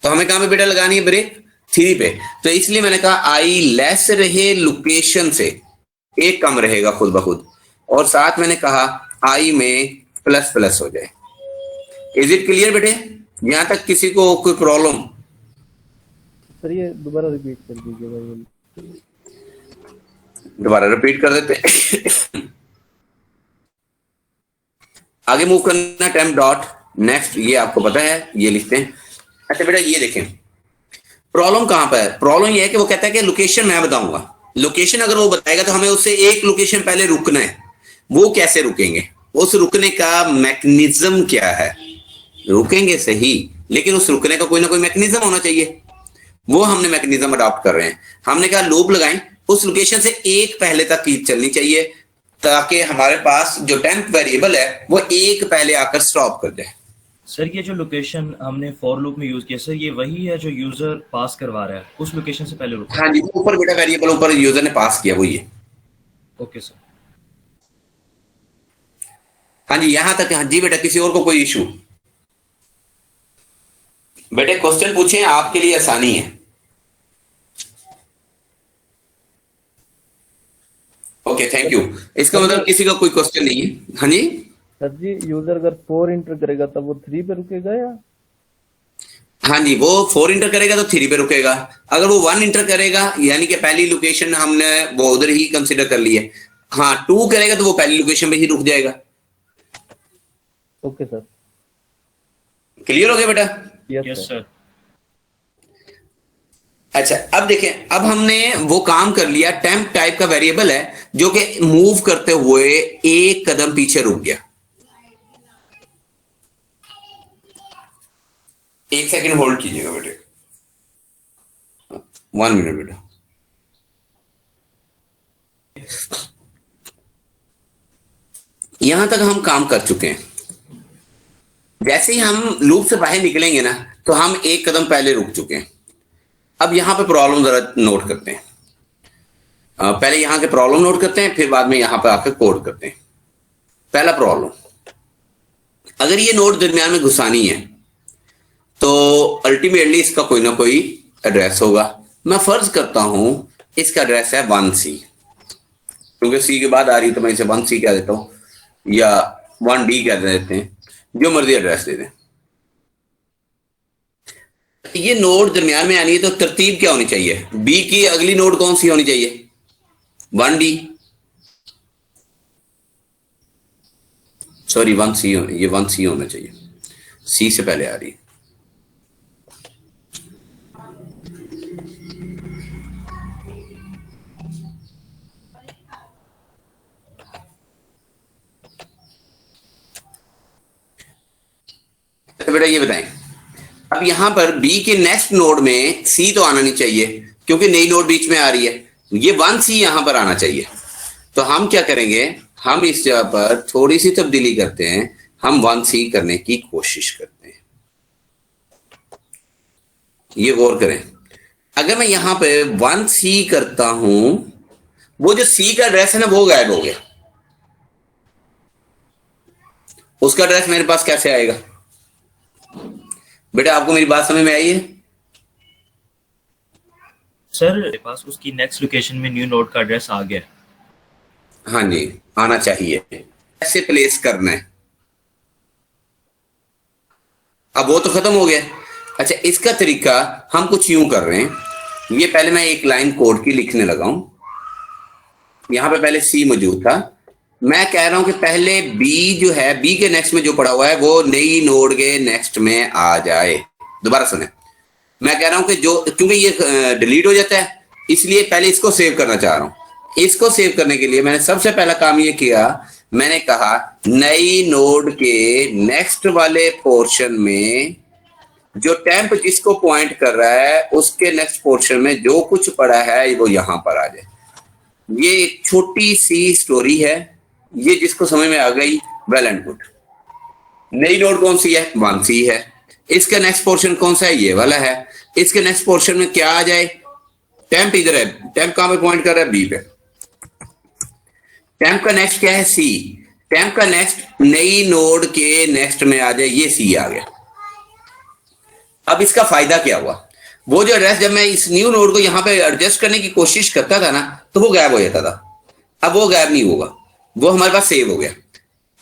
तो हमें कहां पे बेटा लगानी है ब्रेक? 3 पे। तो इसलिए मैंने कहा आई लेस रहे लोकेशन से, एक कम रहेगा खुद ब खुद, और साथ मैंने कहा आई में प्लस प्लस हो जाए। इज इट क्लियर बेटे? यहां तक किसी को कोई प्रॉब्लम? सर ये दोबारा रिपीट कर दीजिएगा। दोबारा रिपीट कर देते आगे मूव करना, टेम्प डॉट नेक्स्ट, ये आपको पता है, ये लिखते हैं। अच्छा बेटा ये देखें प्रॉब्लम कहां पर है। प्रॉब्लम ये है कि वो कहता है कि लोकेशन मैं बताऊंगा। लोकेशन अगर वो बताएगा तो हमें उससे एक लोकेशन पहले रुकना है। वो कैसे रुकेंगे? उस रुकने का मैकेनिज्म क्या है? रुकेंगे सही, लेकिन उस रुकने का कोई ना कोई मैकेनिज्म होना चाहिए। वो हमने मैकेनिज्म अडॉप्ट कर रहे हैं। हमने कहा लूप लगाएं, उस लोकेशन से एक पहले तक की चलनी चाहिए ताकि हमारे पास जो टेम्प वेरिएबल है वो एक पहले आकर स्टॉप कर जाए। सर ये जो लोकेशन हमने फॉर लूप में यूज किया सर, ये वही है जो यूजर पास करवा रहा है, उस लोकेशन से पहले रुकना? हाँ जी, ऊपर बेटा वेरिएबल ऊपर यूजर ने पास किया वो ये। Okay sir. हाँ जी यहां तक। हाँ जी बेटा, किसी और को कोई इशू? बेटे क्वेश्चन पूछें, आपके लिए आसानी है। Okay thank you. इसका मतलब किसी का कोई क्वेश्चन नहीं है? हाँ जी सर जी, यूजर अगर 4 इंटर करेगा तब वो 3 पे रुकेगा या? हाँ जी, वो 4 इंटर करेगा तो 3 पे रुकेगा। अगर वो 1 इंटर करेगा यानी कि पहली लोकेशन हमने वो उधर ही कंसीडर कर ली है। हाँ 2 करेगा तो वो पहली लोकेशन पे ही रुक जाएगा। Okay sir. क्लियर हो गया बेटा? Yes yes sir. सर। अच्छा, अब देखें, अब हमने वो काम कर लिया। टेम्प टाइप का वेरिएबल है जो कि मूव करते हुए एक कदम पीछे रुक गया। एक सेकंड होल्ड कीजिएगा बेटे, 1 मिनट बेटा। यहां तक हम काम कर चुके हैं। जैसे ही हम लूप से बाहर निकलेंगे ना, तो हम एक कदम पहले रुक चुके हैं। अब यहां पे प्रॉब्लम जरा नोट करते हैं। पहले यहां के प्रॉब्लम नोट करते हैं, फिर बाद में यहां पे आकर कोड करते हैं। पहला प्रॉब्लम, अगर ये नोड दरमियान में घुसानी है तो अल्टीमेटली इसका कोई ना कोई एड्रेस होगा। मैं फर्ज करता हूं इसका एड्रेस है 1C, क्योंकि सी के बाद आ रही तो मैं इसे 1C कह देता हूं या 1D कह देते हैं, जो मर्जी एड्रेस दे दें। ये नोड दरमियान में आनी है तो तरतीब क्या होनी चाहिए? बी की अगली नोड कौन सी होनी चाहिए? 1D, सॉरी 1C, ये 1C होना चाहिए, सी से पहले आ रही है। तो बेटा ये बताएं, अब यहां पर बी के नेक्स्ट नोड में सी तो आना नहीं चाहिए, क्योंकि नई नोड बीच में आ रही है। ये 1C यहां पर आना चाहिए। तो हम क्या करेंगे, हम इस जगह पर थोड़ी सी तब्दीली करते हैं, हम 1C करने की कोशिश करते हैं। ये गौर करें, अगर मैं यहां पे 1C करता हूं, वो जो सी का एड्रेस है ना वो गायब हो गया। उसका एड्रेस मेरे पास कैसे आएगा? बेटा आपको मेरी बात समझ में आई है? सर मेरे पास उसकी नेक्स्ट लोकेशन में न्यू नोड का एड्रेस आ गया। हाँ जी, आना चाहिए। कैसे प्लेस करना है? अब वो तो खत्म हो गया। अच्छा, इसका तरीका हम कुछ यूं कर रहे हैं। ये पहले मैं एक लाइन कोड की लिखने लगा हूं। यहां पे पहले सी मौजूद था। मैं कह रहा हूं कि पहले बी जो है, बी के नेक्स्ट में जो पड़ा हुआ है वो नई नोड के नेक्स्ट में आ जाए। दोबारा सुने, मैं कह रहा हूं कि जो, क्योंकि ये डिलीट हो जाता है, इसलिए पहले इसको सेव करना चाह रहा हूं। इसको सेव करने के लिए मैंने सबसे पहला काम ये किया, मैंने कहा नई नोड के नेक्स्ट वाले पोर्शन में जो टेम्प जिसको पॉइंट कर रहा है उसके नेक्स्ट पोर्शन में जो कुछ पड़ा है वो यहां पर आ जाए। ये एक छोटी सी स्टोरी है, ये जिसको समझ में आ गई वेल एंड गुड। नई नोड कौन सी है? 1C है। इसका नेक्स्ट पोर्शन कौन सा है? ये वाला है। इसके नेक्स्ट पोर्शन में क्या आ जाए? टेम्प इधर है, टेम्प कहां पे पॉइंट कर रहा है? बी पे। टेम्प का नेक्स्ट क्या है? सी। टेम्प का नेक्स्ट नई नोड के नेक्स्ट में आ जाए, ये सी आ गया। अब इसका फायदा क्या हुआ? वो जो एड्रेस जब मैं इस न्यू नोड को यहां पे एडजस्ट करने की कोशिश करता था ना, तो वो गायब हो जाता था। अब वो गायब नहीं होगा, वो हमारे पास सेव हो गया।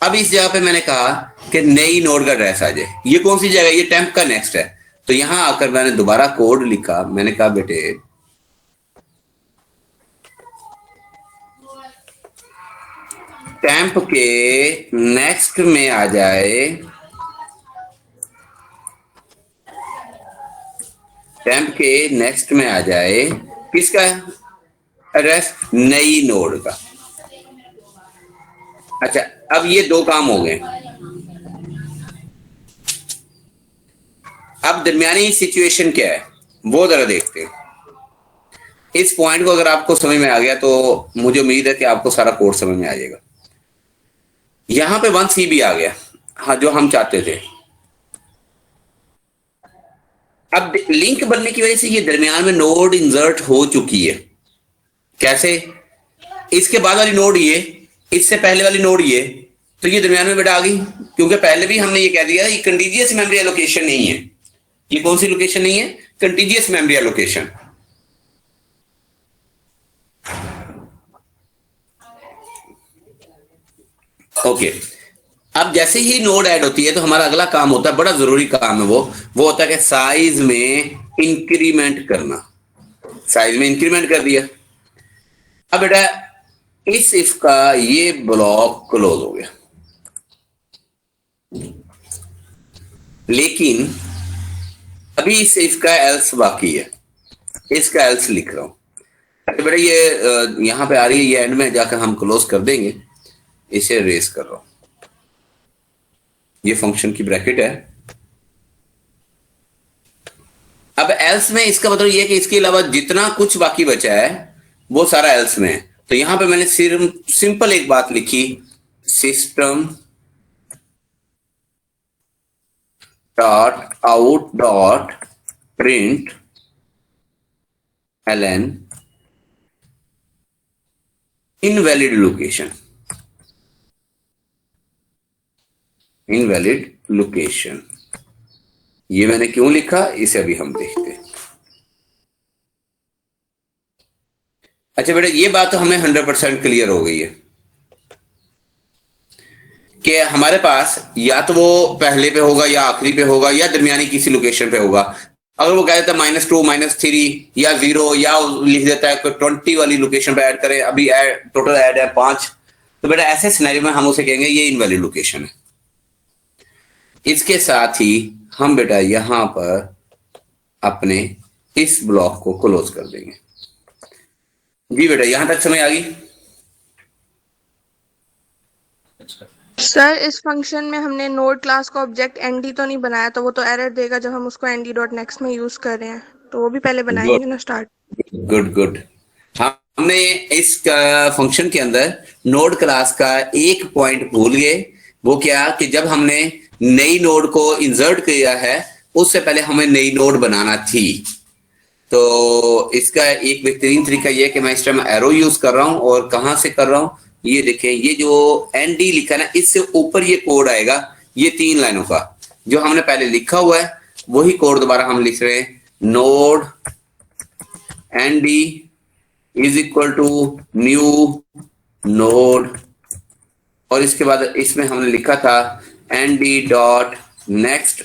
अब इस जगह पे मैंने कहा कि नई नोड का एड्रेस आ जाए। ये कौन सी जगह? ये टेम्प का नेक्स्ट है। तो यहां आकर मैंने दोबारा कोड लिखा। मैंने कहा बेटे टेम्प के नेक्स्ट में आ जाए, टेम्प के नेक्स्ट में आ जाए किसका एड्रेस? नई नोड का। अच्छा, अब ये दो काम हो गए। अब दरमियानी सिचुएशन क्या है वो जरा देखते हैं। इस पॉइंट को अगर आपको समझ में आ गया तो मुझे उम्मीद है कि आपको सारा कोड समझ में आ जाएगा। यहां पे 1C भी आ गया, हाँ, जो हम चाहते थे। अब लिंक बनने की वजह से ये दरमियान में नोड इंसर्ट हो चुकी है। कैसे? इसके बाद वाली नोड ये, इससे पहले वाली नोड ये, तो ये दरमियान में बेटा आ गई। क्योंकि पहले भी हमने ये कह दिया ये कंटीजियस मेमोरी एलोकेशन नहीं है। ये कौन सी लोकेशन नहीं है? Contiguous memory allocation. ओके, अब जैसे ही नोड ऐड होती है तो हमारा अगला काम होता है, बड़ा जरूरी काम है, वो होता है कि साइज में इंक्रीमेंट करना। साइज में इंक्रीमेंट कर दिया। अब बेटा इस इफ का ये ब्लॉक क्लोज हो गया। लेकिन अभी इस इफ का एल्स बाकी है, इसका एल्स लिख रहा हूं। अरे बेटा ये यहां पे आ रही है, ये एंड में जाकर हम क्लोज कर देंगे, इसे रेस कर रहा हूं। ये फंक्शन की ब्रैकेट है। अब एल्स में इसका मतलब ये है कि इसके अलावा जितना कुछ बाकी बचा है वो सारा एल्स में है। तो यहां पे मैंने सिर्फ सिंपल एक बात लिखी, system dot out dot print ln invalid location, invalid location. ये मैंने क्यों लिखा, इसे अभी हम देखते हैं। अच्छा बेटा ये बात तो हमें 100% क्लियर हो गई है कि हमारे पास या तो वो पहले पे होगा या आखिरी पे होगा या दरमियानी किसी लोकेशन पे होगा। अगर वो कह देता है -2 -3 या 0 या लिख देता है 20 वाली लोकेशन पे ऐड करें, अभी टोटल ऐड है 5, तो बेटा ऐसे सिनेरियो में हम उसे कहेंगे ये इनवैलिड लोकेशन है। इसके साथ ही हम बेटा यहां पर अपने इस ब्लॉक को क्लोज कर देंगे। जी बेटा यहां तक समझ आ गई? अच्छा सर इस फंक्शन में हमने नोड क्लास का ऑब्जेक्ट एनडी तो नहीं बनाया, तो वो तो एरर देगा जब हम उसको एनडी डॉट नेक्स्ट में यूज कर रहे हैं, तो वो भी पहले बनाएंगे ना स्टार्ट। Good good. हमने इस फंक्शन के अंदर नोड क्लास का एक पॉइंट भूल गए। वो क्या कि जब हमने नई नोड को इंसर्ट किया है उससे पहले हमें नई नोड बनाना थी। तो इसका एक बेहतरीन तरीका यह है कि मैं इस टाइम एरो यूज कर रहा हूं, और कहां से कर रहा हूं ये देखें, ये जो एनडी लिखा ना इससे ऊपर ये कोड आएगा, ये 3 लाइनों का जो हमने पहले लिखा हुआ है वही कोड दोबारा हम लिख रहे हैं। Node end is equal to new node, और इसके बाद इसमें हमने लिखा था end dot next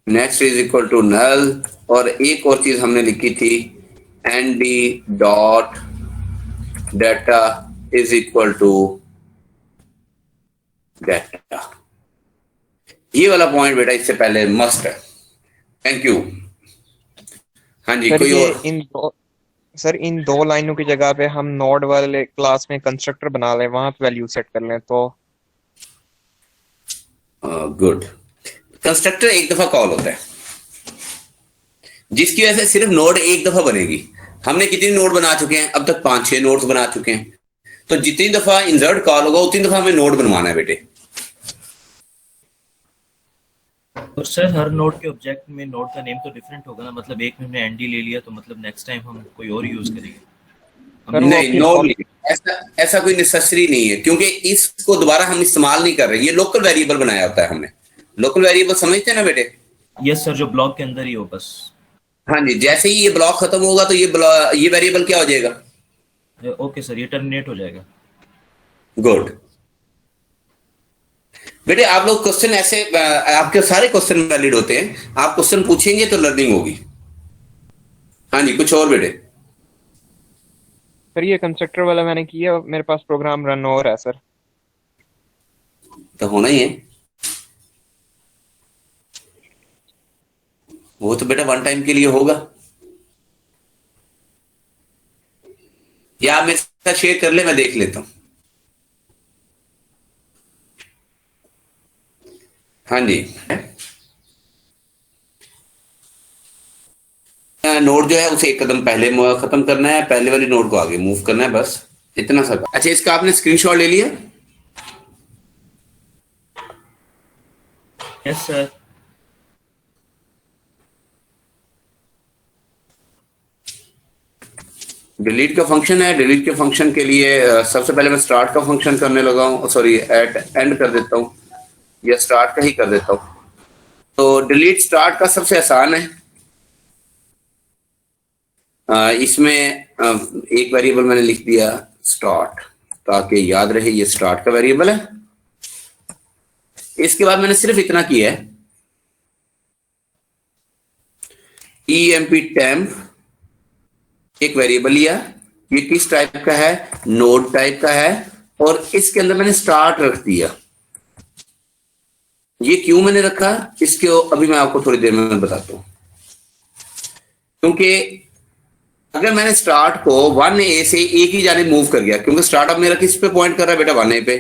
next is equal to null, और एक और चीज हमने लिखी थी end dot data is equal to data. ये वाला पॉइंट बेटा इससे पहले मस्ट है। Thank you. हाँ जी कोई और? सर इन 2 लाइनों की जगह पे हम नोड वाले क्लास में कंस्ट्रक्टर बना लें, वहां पे वैल्यू सेट कर लें तो गुड। कंस्ट्रक्टर एक दफा कॉल होता है जिसकी वजह से सिर्फ नोड एक दफा बनेगी। हमने कितनी नोड बना चुके हैं अब तक? 5-6 नोड्स बना चुके हैं। तो जितनी दफा इंसर्ट कॉल होगा उतनी दफा हमें नोड बनवाना है बेटे। और सर हर नोड के ऑब्जेक्ट में नोड का नेम तो डिफरेंट होगा ना, मतलब एक में हमने एनडी ले लिया तो मतलब नेक्स्ट टाइम हम कोई और यूज करेंगे। नहीं नोड नहीं, ऐसा कोई नेसेसरी नहीं है, क्योंकि इसको दोबारा हम इस्तेमाल नहीं कर रहे। ये लोकल वेरिएबल बनाया होता है हमने। लोकल वेरिएबल समझते हैं ना बेटे? यस सर, जो ब्लॉक के अंदर ही हो बस। हाँ जी, जैसे ही ये ब्लॉक खत्म होगा तो ये वेरिएबल क्या हो जाएगा? ओके सर, ये टर्मिनेट हो जाएगा। गुड बेटे। आप लोग क्वेश्चन ऐसे, आपके सारे क्वेश्चन वैलिड होते हैं, आप क्वेश्चन पूछेंगे तो लर्निंग होगी। हाँ जी कुछ और बेटे? सर ये कंस्ट्रक्टर वाला मैंने किया, मेरे पास प्रोग्राम रन हो रहा है सर। तो होना ही है वो तो बेटा, वन टाइम के लिए होगा। या आप मेरे साथ शेयर कर ले, मैं देख लेता हूं। हाँ जी नोड जो है उसे एक कदम पहले खत्म करना है, पहले वाली नोड को आगे मूव करना है, बस इतना सा। अच्छा इसका आपने स्क्रीनशॉट ले लिया? Yes sir. डिलीट का फंक्शन है। डिलीट के फंक्शन के लिए सबसे पहले मैं स्टार्ट का फंक्शन करने लगा हूं, सॉरी एंड कर देता हूं, या स्टार्ट का ही कर देता हूं। तो डिलीट स्टार्ट का सबसे आसान है। इसमें एक वेरिएबल मैंने लिख दिया स्टार्ट, ताकि याद रहे ये स्टार्ट का वेरिएबल है। इसके बाद मैंने सिर्फ इतना किया है, emp temp एक वेरिएबल लिया। ये किस टाइप का है? नोड टाइप का है, और इसके अंदर मैंने स्टार्ट रख दिया। ये क्यों मैंने रखा, इसके अभी मैं आपको थोड़ी देर में बताता हूं। क्योंकि अगर मैंने स्टार्ट को 1A से A की जाने मूव कर गया, क्योंकि स्टार्ट अब मेरा किस पे पॉइंट कर रहा है बेटा, 1A पे,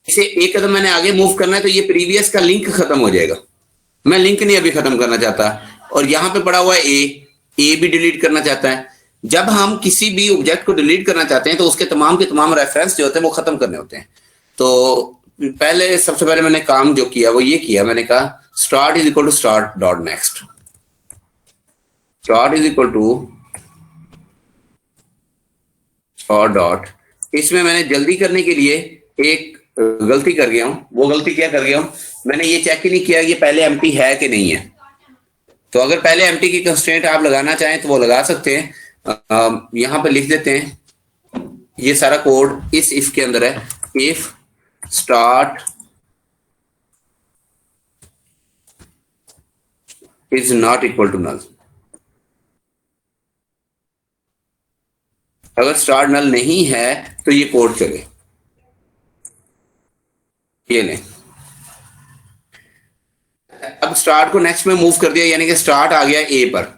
इसे एक कदम मैंने आगे मूव करना है तो ये प्रीवियस का लिंक खत्म हो जाएगा। मैं लिंक नहीं अभी खत्म करना चाहता, और यहां पे पड़ा हुआ है ए भी डिलीट करना चाहता है। जब हम किसी भी ऑब्जेक्ट को डिलीट करना चाहते हैं तो उसके तमाम के तमाम रेफरेंस जो होते हैं वो खत्म करने होते हैं। तो पहले सबसे पहले मैंने काम जो किया वो ये किया, मैंने कहा start is equal to start dot next, start is equal to start dot. इसमें मैंने जल्दी करने के लिए एक गलती कर गया हूं। वो गलती क्या कर गया हूं, मैंने ये चेक ही नहीं किया ये पहले एम्प्टी है कि नहीं है। तो अगर पहले एम्प्टी की कंस्ट्रेंट आप लगाना चाहें तो वो लगा सकते हैं। यहां पर लिख देते हैं, ये सारा कोड इस इफ के अंदर है, if start is not equal to null. अगर स्टार्ट नल नहीं है तो ये कोड चले। ये लें, अब स्टार्ट को नेक्स्ट में मूव कर दिया, यानी कि स्टार्ट आ गया ए पर।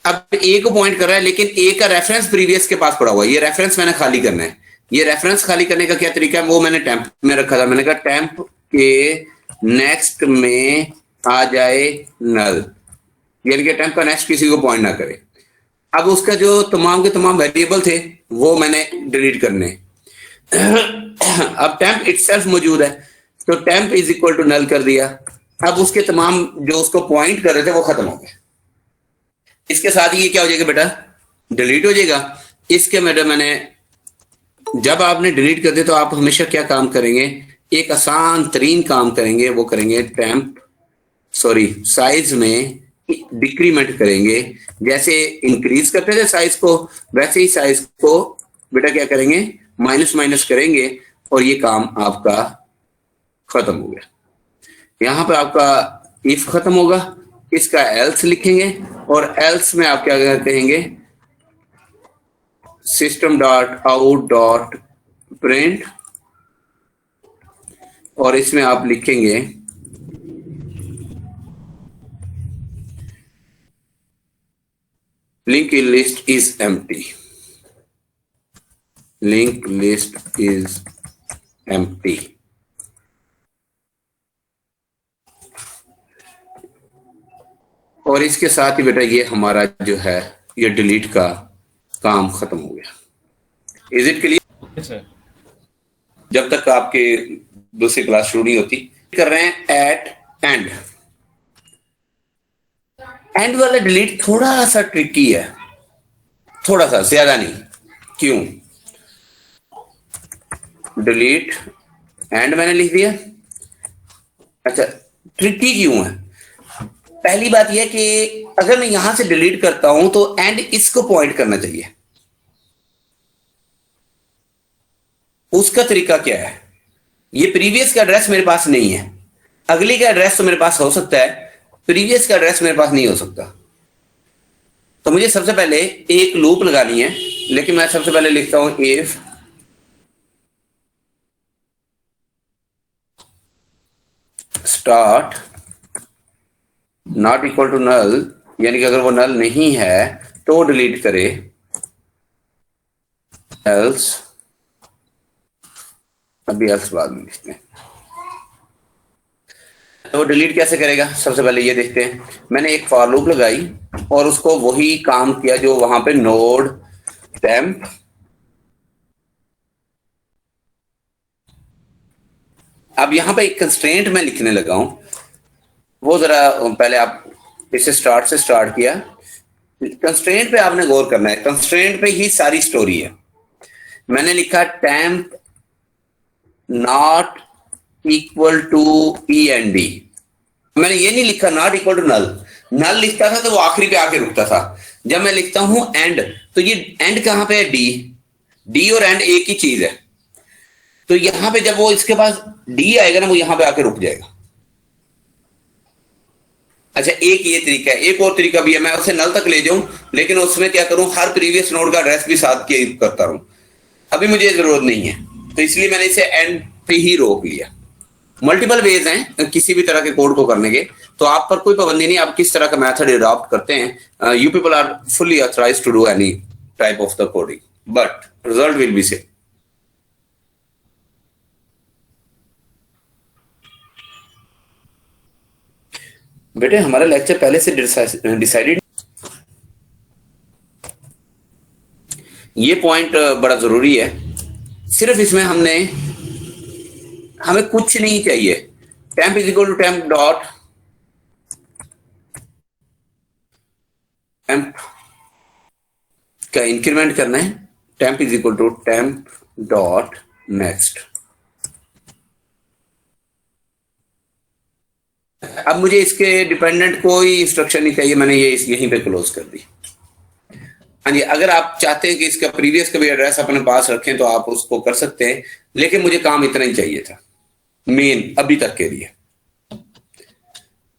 अब ए को पॉइंट कर रहा है, लेकिन ए का रेफरेंस प्रीवियस के पास पड़ा हुआ है। ये रेफरेंस मैंने खाली करना है। ये रेफरेंस खाली करने का क्या तरीका है, वो मैंने टेम्प में रखा था। मैंने कहा टेम्प के नेक्स्ट में आ जाए नल, यानी कि टेम्प का नेक्स्ट किसी को पॉइंट ना करे। अब उसका जो तमाम के तमाम वेरिएबल थे वो मैंने डिलीट करने। अब टेम्प इटसेल्फ मौजूद है तो temp is equal to null कर दिया। अब उसके तमाम जो उसको पॉइंट कर रहे थे वो खत्म हो गए। इसके साथ ये क्या हो जाएगा बेटा, डिलीट हो जाएगा। इसके मैंने जब आपने डिलीट कर दिया तो आप हमेशा क्या काम करेंगे, एक आसान तरीन काम करेंगे, वो करेंगे टेम्प साइज में डिक्रीमेंट करेंगे। जैसे इंक्रीज करते थे साइज को, वैसे ही साइज को बेटा क्या करेंगे, माइनस माइनस करेंगे, और ये काम आपका खत्म हो गया। यहां पर आपका इफ खत्म होगा, इसका एल्स लिखेंगे, और एल्स में आप क्या कहेंगे, system dot out dot print, और इसमें आप लिखेंगे link list is empty, link list is empty. और इसके साथ ही बेटा ये हमारा जो है ये डिलीट का काम खत्म हो गया। Is it clear sir? जब तक आपके दूसरी क्लास शुरू नहीं होती, कर रहे हैं एट एंड। एंड वाला डिलीट थोड़ा सा ट्रिकी है, थोड़ा सा, ज्यादा नहीं। क्यों, डिलीट एंड मैंने लिख दिया। अच्छा, ट्रिकी क्यों है? पहली बात यह कि अगर मैं यहां से डिलीट करता हूं तो एंड इसको पॉइंट करना चाहिए। उसका तरीका क्या है, ये प्रीवियस का एड्रेस मेरे पास नहीं है, अगली का एड्रेस तो मेरे पास हो सकता है, प्रीवियस का एड्रेस मेरे पास नहीं हो सकता। तो मुझे सबसे पहले एक लूप लगानी है, लेकिन मैं सबसे पहले लिखता हूं if start not equal to null, यानी कि अगर वो नल नहीं है तो डिलीट करे, एल्स, अभी एल्स बाद में लिखते हैं। तो डिलीट कैसे करेगा, सबसे पहले ये देखते हैं। मैंने एक फॉर लूप लगाई और उसको वही काम किया जो वहां पे नोड टेम्प अब यहां पे एक कंस्ट्रेंट मैं लिखने लगा हूं, वो जरा पहले आप इसे स्टार्ट से स्टार्ट किया। कंस्ट्रेंट पे आपने गौर करना है, कंस्ट्रेंट पे ही सारी स्टोरी है। मैंने लिखा temp not equal to E N D. मैंने ये नहीं लिखा not equal to null, null लिखता था तो वो आखिरी पे आके रुकता था। जब मैं लिखता हूं एंड, तो ये एंड कहां पे है, डी, डी और एंड एक ही चीज है। तो यहां पे जब वो इसके पास डी आएगा ना, वो यहां पे आके रुक जाएगा। अच्छा, एक ये तरीका है, एक और तरीका भी है, मैं उसे नल तक ले जाऊं लेकिन उसमें क्या करूं, हर प्रीवियस नोड का एड्रेस भी साथ करता रहूं। अभी मुझे जरूरत नहीं है, तो इसलिए मैंने इसे एंड पे ही रोक लिया। मल्टीपल वेज हैं किसी भी तरह के कोड को करने के, तो आप पर कोई पाबंदी नहीं, आप किस तरह का मेथड अडॉप्ट करते हैं। You people are fully authorized to do any type of the coding, but result will be same. बेटे हमारा लेक्चर पहले से डिसाइडेड, ये पॉइंट बड़ा जरूरी है। सिर्फ इसमें हमें कुछ नहीं चाहिए, temp is equal to temp dot temp का इंक्रीमेंट करना है, temp is equal to temp dot next. अब मुझे इसके डिपेंडेंट कोई इंस्ट्रक्शन नहीं चाहिए, मैंने ये यहीं पे क्लोज कर दी। हाँ जी, अगर आप चाहते हैं कि इसका प्रीवियस का भी एड्रेस अपने पास रखें तो आप उसको कर सकते हैं, लेकिन मुझे काम इतना ही चाहिए था मेन अभी तक के लिए।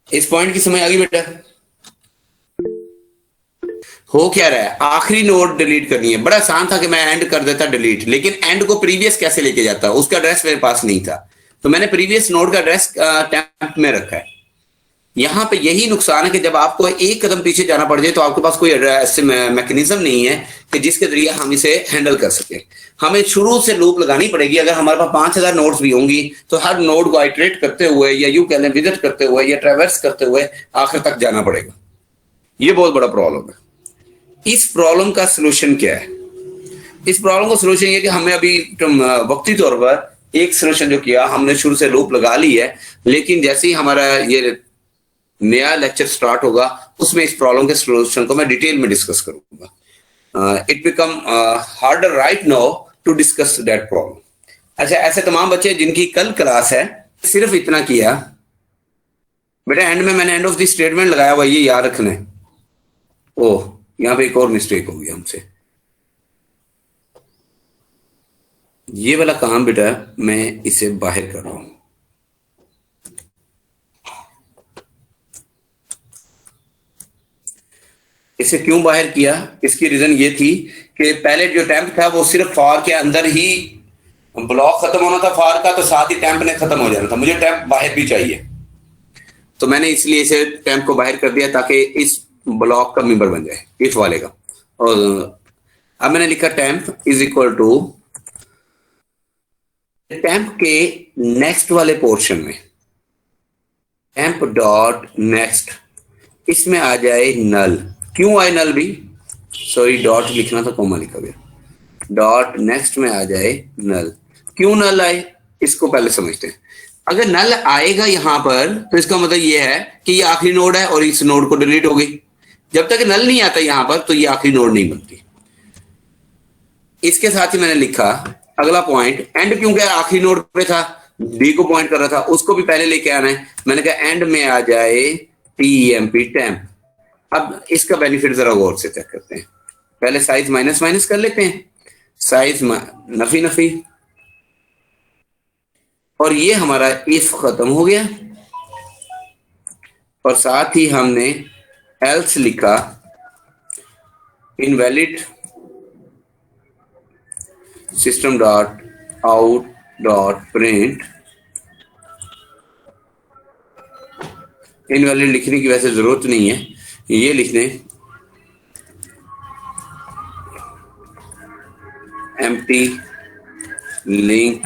इस पॉइंट की समझ आ गई बेटा? हो क्या रहा है, आखिरी नोड डिलीट करनी है। बड़ा आसान था कि मैं एंड कर देता डिलीट, लेकिन एंड को प्रीवियस कैसे लेके जाता, उसका एड्रेस मेरे पास नहीं था, तो मैंने प्रीवियस नोड का एड्रेस टेम्प में रखा है। यहां पे यही नुकसान है कि जब आपको एक कदम पीछे जाना पड़ जाए तो आपके पास कोई ऐसे मैकेनिज्म नहीं है कि जिसके जरिए हम इसे हैंडल कर सके। हमें शुरू से लूप लगानी पड़ेगी। अगर हमारे पास 5000 नोड्स भी होंगी तो हर नोड को आइटरेट करते हुए या यूं कह लें विजिट करते हुए या ट्रैवर्स करते हुए आखिर तक जाना पड़ेगा। ये बहुत बड़ा प्रॉब्लम है। इस प्रॉब्लम का सोल्यूशन क्या है? इस प्रॉब्लम का सोल्यूशन ये कि हमें अभी वक्ती तौर पर एक सोल्यूशन जो किया, हमने शुरू से लूप लगा ली है, लेकिन जैसे ही हमारा ये नया लेक्चर स्टार्ट होगा उसमें इस प्रॉब्लम के सॉल्यूशन को मैं डिटेल में डिस्कस करूंगा। It become harder right now to discuss that problem. अच्छा, ऐसे तमाम बच्चे जिनकी कल क्लास है, सिर्फ इतना किया बेटा, एंड में मैंने एंड ऑफ द स्टेटमेंट लगाया हुआ, ये याद रखना है। ओह, यहां पे एक और मिस्टेक होगी हमसे। ये वाला काम बेटा मैं इसे बाहर कर रहा हूं। इसे क्यों बाहर किया? इसकी रीजन ये थी कि पहले जो टेम्प था वो सिर्फ फॉर के अंदर ही ब्लॉक खत्म होना था फॉर का, तो साथ ही टेम्प ने खत्म हो जाना था। मुझे टेम्प बाहर भी चाहिए, तो मैंने इसलिए इसे टेम्प को बाहर कर दिया ताकि इस ब्लॉक का मेंबर बन जाए, इस वाले का। और अब मैंने लिखा temp is equal to temp के नेक्स्ट वाले पोर्शन में टेम्प डॉट नेक्स्ट, इसमें आ जाए नल। क्यों आए नल भी? सॉरी, डॉट लिखना था, कॉमा लिखा गया। डॉट नेक्स्ट में आ जाए नल। क्यों नल आए इसको पहले समझते हैं। अगर नल आएगा यहां पर तो इसका मतलब ये है कि ये आखिरी नोड है और इस नोड को डिलीट हो गई। जब तक नल नहीं आता यहां पर तो ये आखिरी नोड नहीं बनती। इसके साथ ही मैंने लिखा अगला पॉइंट, एंड क्योंकि आखिरी नोड पे था, डी को पॉइंट कर रहा था, उसको भी पहले लेके आना है। मैंने कहा एंड में आ जाए टीएमपी टेम्प। अब इसका बेनिफिट जरा गौर से चेक करते हैं। पहले साइज माइनस माइनस कर लेते हैं, साइज नफी नफी, और ये हमारा इफ खत्म हो गया। और साथ ही हमने एल्स लिखा, invalid system dot out dot print. Invalid लिखने की वैसे जरूरत नहीं है, ये लिखने empty link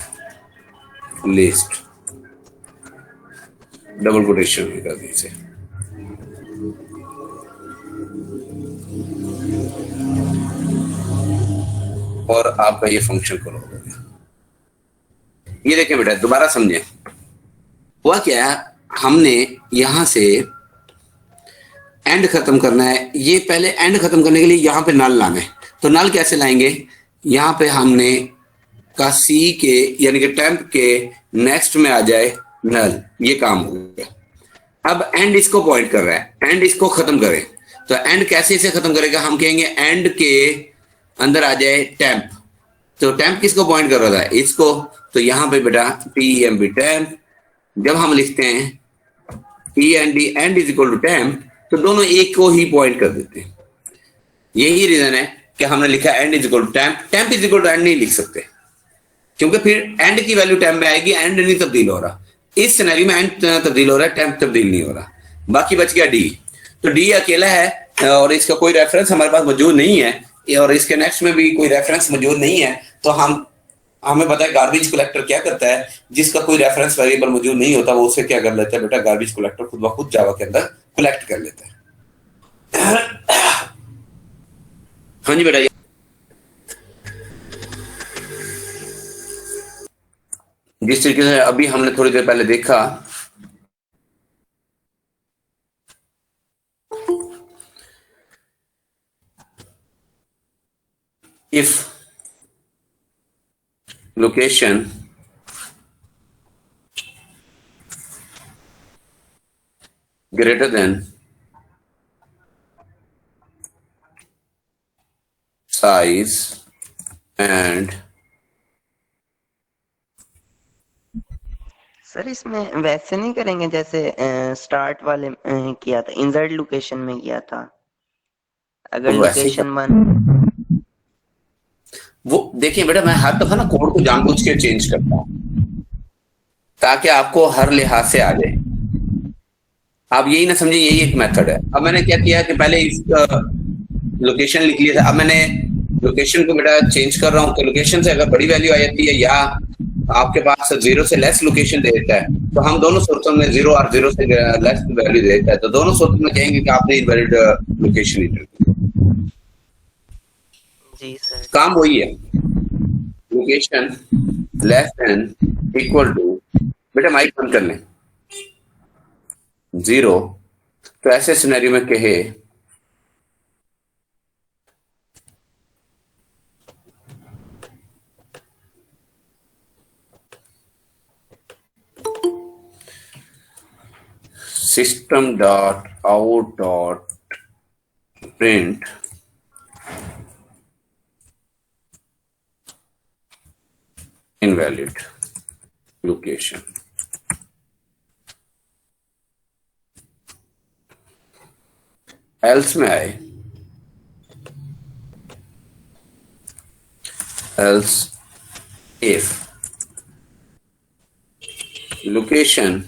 list, double quotation में कर दीजिए। और आपका ये फंक्शन कॉल हो गया। ये देखें बेटा, दोबारा समझें हुआ क्या है। हमने यहां से एंड खत्म करना है, ये पहले एंड खत्म करने के लिए यहां पे नल लाना है। तो नल कैसे लाएंगे? यहां पे हमने का सी के यानी कि टेम्प के नेक्स्ट में आ जाए नल, ये काम हो गया। अब एंड इसको पॉइंट कर रहा है, एंड इसको खत्म करें, तो एंड कैसे इसे खत्म करेगा? हम कहेंगे एंड के अंदर आ जाए टेम्प। तो टेम्प किसको पॉइंट कर रहा है? इसको। तो यहां पे बेटा टीएमपी टेम्प, जब हम लिखते हैं E end is equal to temp, तो दोनों एक को ही पॉइंट कर देते हैं। यही रीजन है कि हमने लिखा end is equal to temp, temp is equal to end नहीं लिख सकते, क्योंकि फिर एंड की वैल्यू टेम्प में आएगी, एंड नहीं तब्दील हो रहा। इस सिनेरियो में एंड तब्दील हो रहा है, टेम्प तब्दील नहीं हो रहा। बाकी बच गया डी। तो डी अकेला है और इसका कोई रेफरेंस हमारे पास मौजूद नहीं है, और इसके नेक्स्ट में भी कोई रेफरेंस मौजूद नहीं है। तो हमें पता है गार्बेज कलेक्टर क्या करता है, जिसका कोई रेफरेंस वेरिएबल मौजूद नहीं होता वो उसे क्या कर लेता है बेटा, गार्बेज कलेक्टर खुद ब खुद जावा के अंदर कलेक्ट कर लेता है। हाँ जी बेटा, जिस तरीके से अभी हमने थोड़ी देर पहले देखा, if location greater than size and sir इसमें वैसे नहीं करेंगे जैसे स्टार्ट वाले किया था, इंसर्ट लोकेशन में किया था। अगर वैसे ही लोकेशन 1 वो देखिए बेटा, मैं हर दफा ना कोड को जानबूझ के चेंज करता हूँ ताकि आपको हर लिहाज से आ जाए। आप यही ना समझे यही एक मेथड है। अब मैंने क्या किया कि पहले इस लोकेशन लिख लिया था, अब मैंने लोकेशन को बेटा चेंज कर रहा हूँ। तो लोकेशन से अगर बड़ी वैल्यू आ जाती है या आपके पास 0 से लेस लोकेशन दे देता है, तो हम दोनों सूरतों में 0 और 0 से लेस वैल्यू दे देता है, तो दोनों सूरतों में कहेंगे कि आपने इनवैलिड लोकेशन इंटर की। जी सर, काम वही है, location less than equal to, बेटा माइक बंद कर लें, 0। तो ऐसे सिनेरियो में कहे system dot out dot print invalid location। else में आए, else if location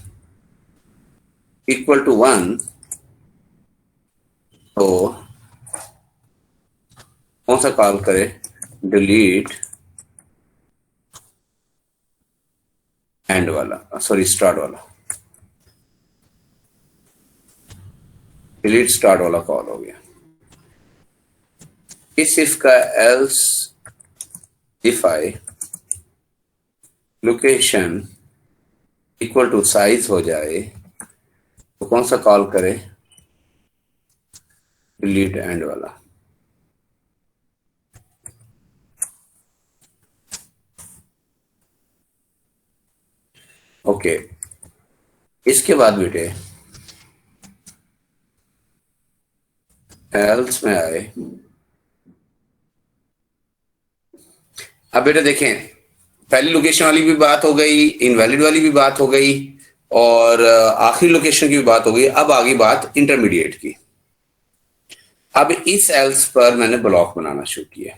equal to 1, तो कौन सा कॉल करे, डिलीट एंड वाला, सॉरी स्टार्ट वाला, डिलीट स्टार्ट वाला कॉल हो गया। इस इफ का else if I location equal to size हो जाए तो कौन सा कॉल करे, डिलीट एंड वाला। ओके, इसके बाद बेटे एल्स में आए। अब बेटा देखें, पहली लोकेशन वाली भी बात हो गई, इनवैलिड वाली भी बात हो गई, और आखिरी लोकेशन की भी बात हो गई। अब आगे बात इंटरमीडिएट की। अब इस एल्स पर मैंने ब्लॉक बनाना शुरू किया।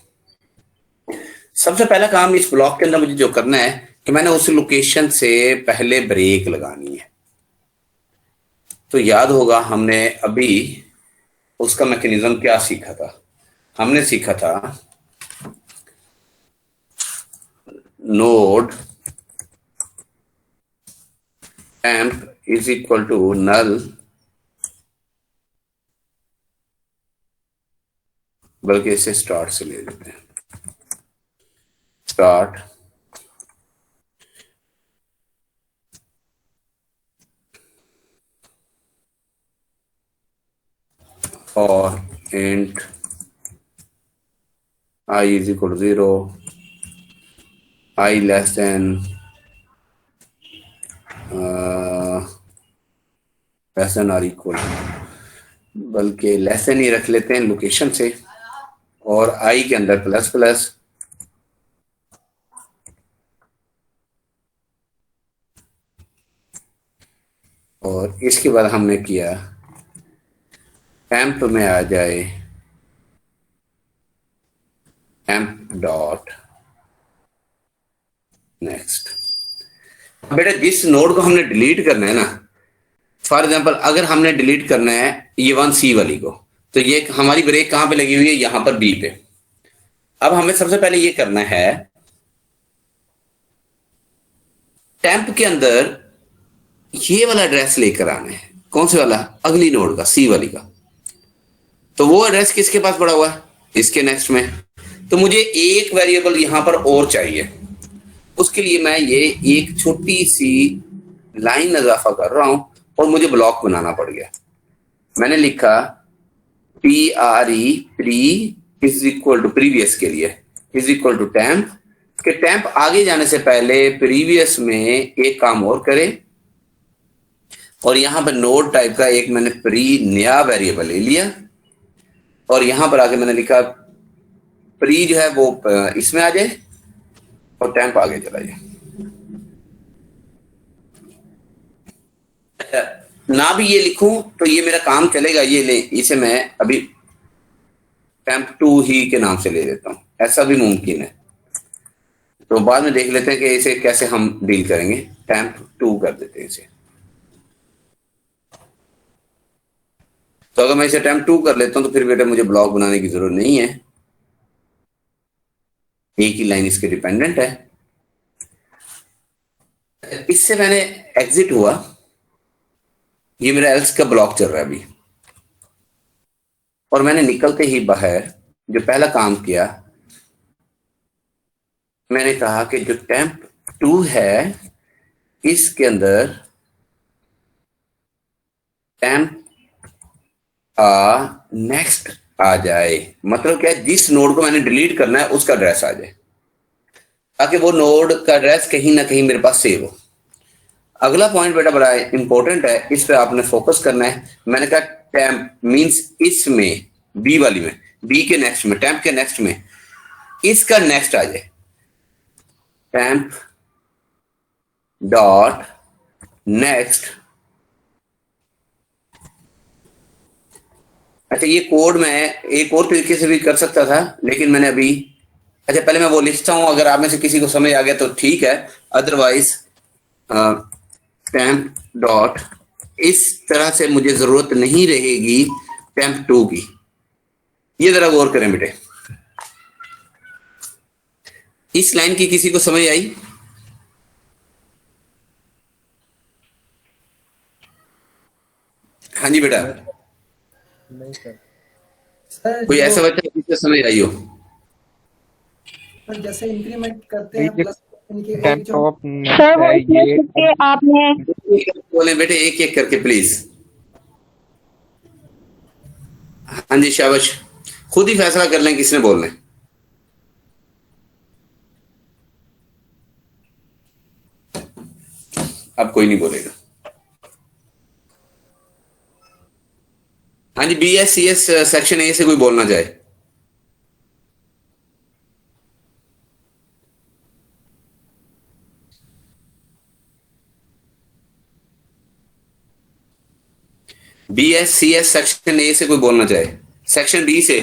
सबसे पहला काम इस ब्लॉक के अंदर मुझे जो करना है कि मैंने उस लोकेशन से पहले ब्रेक लगानी है। तो याद होगा हमने अभी उसका मैकेनिज्म क्या सीखा था। हमने सीखा था node temp is equal to null बल्कि इसे स्टार्ट से ले लेते हैं, स्टार्ट और int I is equal to 0, I less than less than और इक्वल, बल्कि लेस देन ही रख लेते हैं लोकेशन से, और आई के अंदर प्लस प्लस, और इसके बाद हमने किया टेम्प में आ जाए टेम्प डॉट नेक्स्ट। बेटा जिस नोड को हमने डिलीट करना है ना, फॉर एग्जांपल अगर हमने डिलीट करना है ये 1C वाली को, तो ये हमारी ब्रेक कहां पे लगी हुई है, यहां पर बी पे। अब हमें सबसे पहले ये करना है टेम्प के अंदर ये वाला एड्रेस लेकर आना है। कौन से वाला? अगली नोड का, सी वाली का। तो वो एड्रेस किसके पास पड़ा हुआ है? इसके नेक्स्ट में। तो मुझे एक वेरिएबल यहां पर और चाहिए, उसके लिए मैं ये एक छोटी सी लाइन इजाफा कर रहा हूं और मुझे ब्लॉक बनाना पड़ गया। मैंने लिखा PRE pre is equal to previous के लिए इज इक्वल टू टेम्प के टेम्प आगे जाने से पहले प्रीवियस में एक काम और करे, और यहां पर नोड टाइप का एक मैंने प्री नया वेरिएबल ले लिया और यहां पर आके मैंने लिखा प्री जो है वो इसमें आ जाए और टेम्प आगे चला जाए। ना भी ये लिखूं तो ये मेरा काम चलेगा, ये ले इसे मैं अभी टेम्प2 ही के नाम से ले लेता हूं, ऐसा भी मुमकिन है। तो बाद में देख लेते हैं कि इसे कैसे हम डील करेंगे। टेम्प2 कर देते हैं इसे। तो अगर मैं इसे टेम्प2 कर लेता हूं तो फिर बेटा मुझे ब्लॉक बनाने की जरूरत नहीं है, एक ही लाइन इसके डिपेंडेंट है। इससे मैंने एग्जिट हुआ, ये मेरा एल्स का ब्लॉक चल रहा है अभी, और मैंने निकलते ही बाहर जो पहला काम किया, मैंने कहा कि जो टेम्प2 है इसके अंदर टेम्प नेक्स्ट आ जाए। मतलब क्या है, जिस नोड को मैंने डिलीट करना है उसका एड्रेस आ जाए, ताकि वो नोड का एड्रेस कहीं ना कहीं मेरे पास सेव हो। अगला पॉइंट बेटा बड़ा इंपॉर्टेंट है, इस पे आपने फोकस करना है। मैंने कहा टेम्प मींस इसमें बी वाली में, बी के नेक्स्ट में, टेम्प के नेक्स्ट में इसका नेक्स्ट आ जाए। Temp dot next. अच्छा ये कोड मैं एक और तरीके से भी कर सकता था, लेकिन मैंने अभी, अच्छा पहले मैं वो लिखता हूं, अगर आप में से किसी को समझ आ गया तो ठीक है, अदरवाइज टेम्प डॉट इस तरह से मुझे जरूरत नहीं रहेगी टेम्प2 की। ये जरा गौर करें बेटे, इस लाइन की किसी को समझ आई? हाँ जी बेटा, नहीं सर। सर कोई ऐसा बच्चा जिसको समझ आई हो? जैसे इंक्रीमेंट करते हैं प्लस इनके टेम्प जो ऑफ सर वो है इसमें ये करके आपने बोले बेटे एक एक करके प्लीज। हाँ जी शाबाश, खुद ही फैसला कर लें किसने बोलना है। अब कोई नहीं बोलेगा। हाँ जी, BSCS सेक्शन ए से कोई बोलना चाहे? BSCS सेक्शन ए से कोई बोलना चाहे? सेक्शन बी से,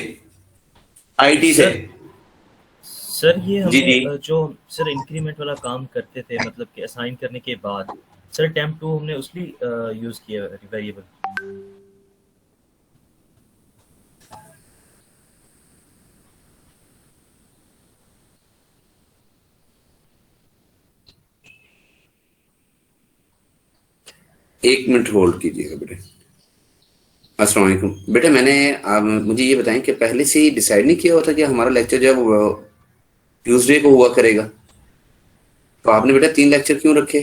IT से? सर ये जी, जी। हमने जो सर इंक्रीमेंट वाला काम करते थे, मतलब कि असाइन करने के बाद सर टेम्प2 हमने उसलिए यूज किया वेरिएबल। एक मिनट होल्ड कीजिएगा बेटे। अस्सलाम वालेकुम बेटे, मैंने आप मुझे ये बताएं कि पहले से ही डिसाइड नहीं किया हुआ था कि हमारा लेक्चर जो है वो ट्यूसडे को हुआ करेगा? तो आपने बेटा 3 लेक्चर क्यों रखे?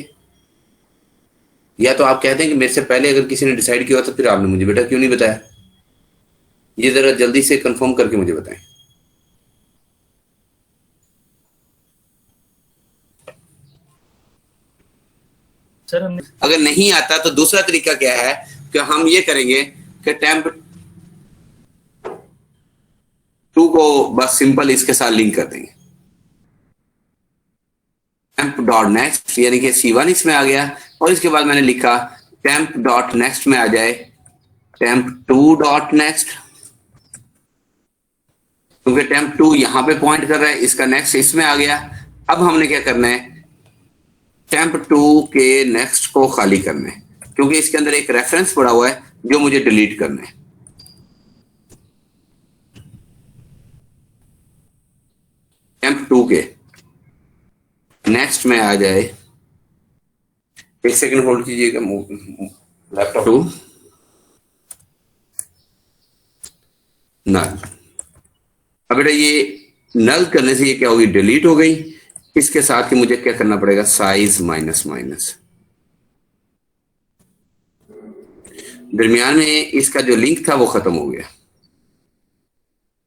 या तो आप कहते हैं कि मेरे से पहले अगर किसी ने डिसाइड किया तो फिर आपने मुझे बेटा क्यों नहीं बताया? ये जरा जल्दी से कंफर्म करके मुझे बताएं। सर हमने अगर नहीं आता तो दूसरा तरीका क्या है कि हम ये करेंगे कि टेम्प2 को बस सिंपल इसके साथ लिंक कर देंगे। टेम्प डॉट नेक्स्ट यानी कि C1 इसमें आ गया, और इसके बाद मैंने लिखा टेम्प डॉट नेक्स्ट में आ जाए टेम्प2 डॉट नेक्स्ट। क्योंकि टेम्प 2 यहां पे पॉइंट कर रहा है, इसका नेक्स्ट इसमें आ गया। अब हमने क्या करना है, टेम्प 2 के नेक्स्ट को खाली करना है, क्योंकि इसके अंदर एक रेफरेंस पड़ा हुआ है जो मुझे डिलीट करना है। टेम्प 2 के नेक्स्ट में आ जाए, एक सेकंड होल्ड कीजिएगा, लैपटॉप 2 नल। अब बेटा ये नल करने से ये क्या होगी, डिलीट हो गई। इसके साथ ही मुझे क्या करना पड़ेगा, साइज माइनस माइनस, दरमियान में इसका जो लिंक था वो खत्म हो गया।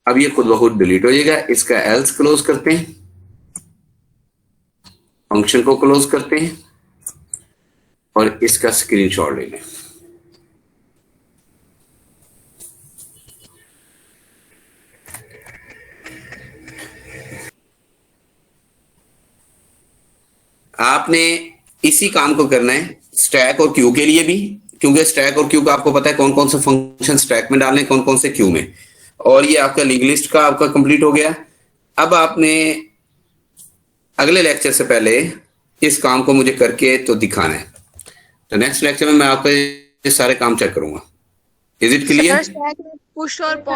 अब ये खुद ब खुद डिलीट हो जाएगा। इसका एल्स क्लोज करते हैं, फंक्शन को क्लोज करते हैं और इसका स्क्रीनशॉट ले लें। आपने इसी काम को करना है स्टैक और क्यू के लिए भी, क्योंकि स्टैक और क्यू का आपको पता है कौन कौन से फंक्शन स्टैक में डालने, कौन कौन से क्यू में। और ये आपका लिंक लिस्ट का आपका कंप्लीट हो गया। अब आपने अगले लेक्चर से पहले इस काम को मुझे करके तो दिखाना है, तो नेक्स्ट लेक्चर में मैं आपके सारे काम चेक करूंगा। Is it clear? पुश और पॉप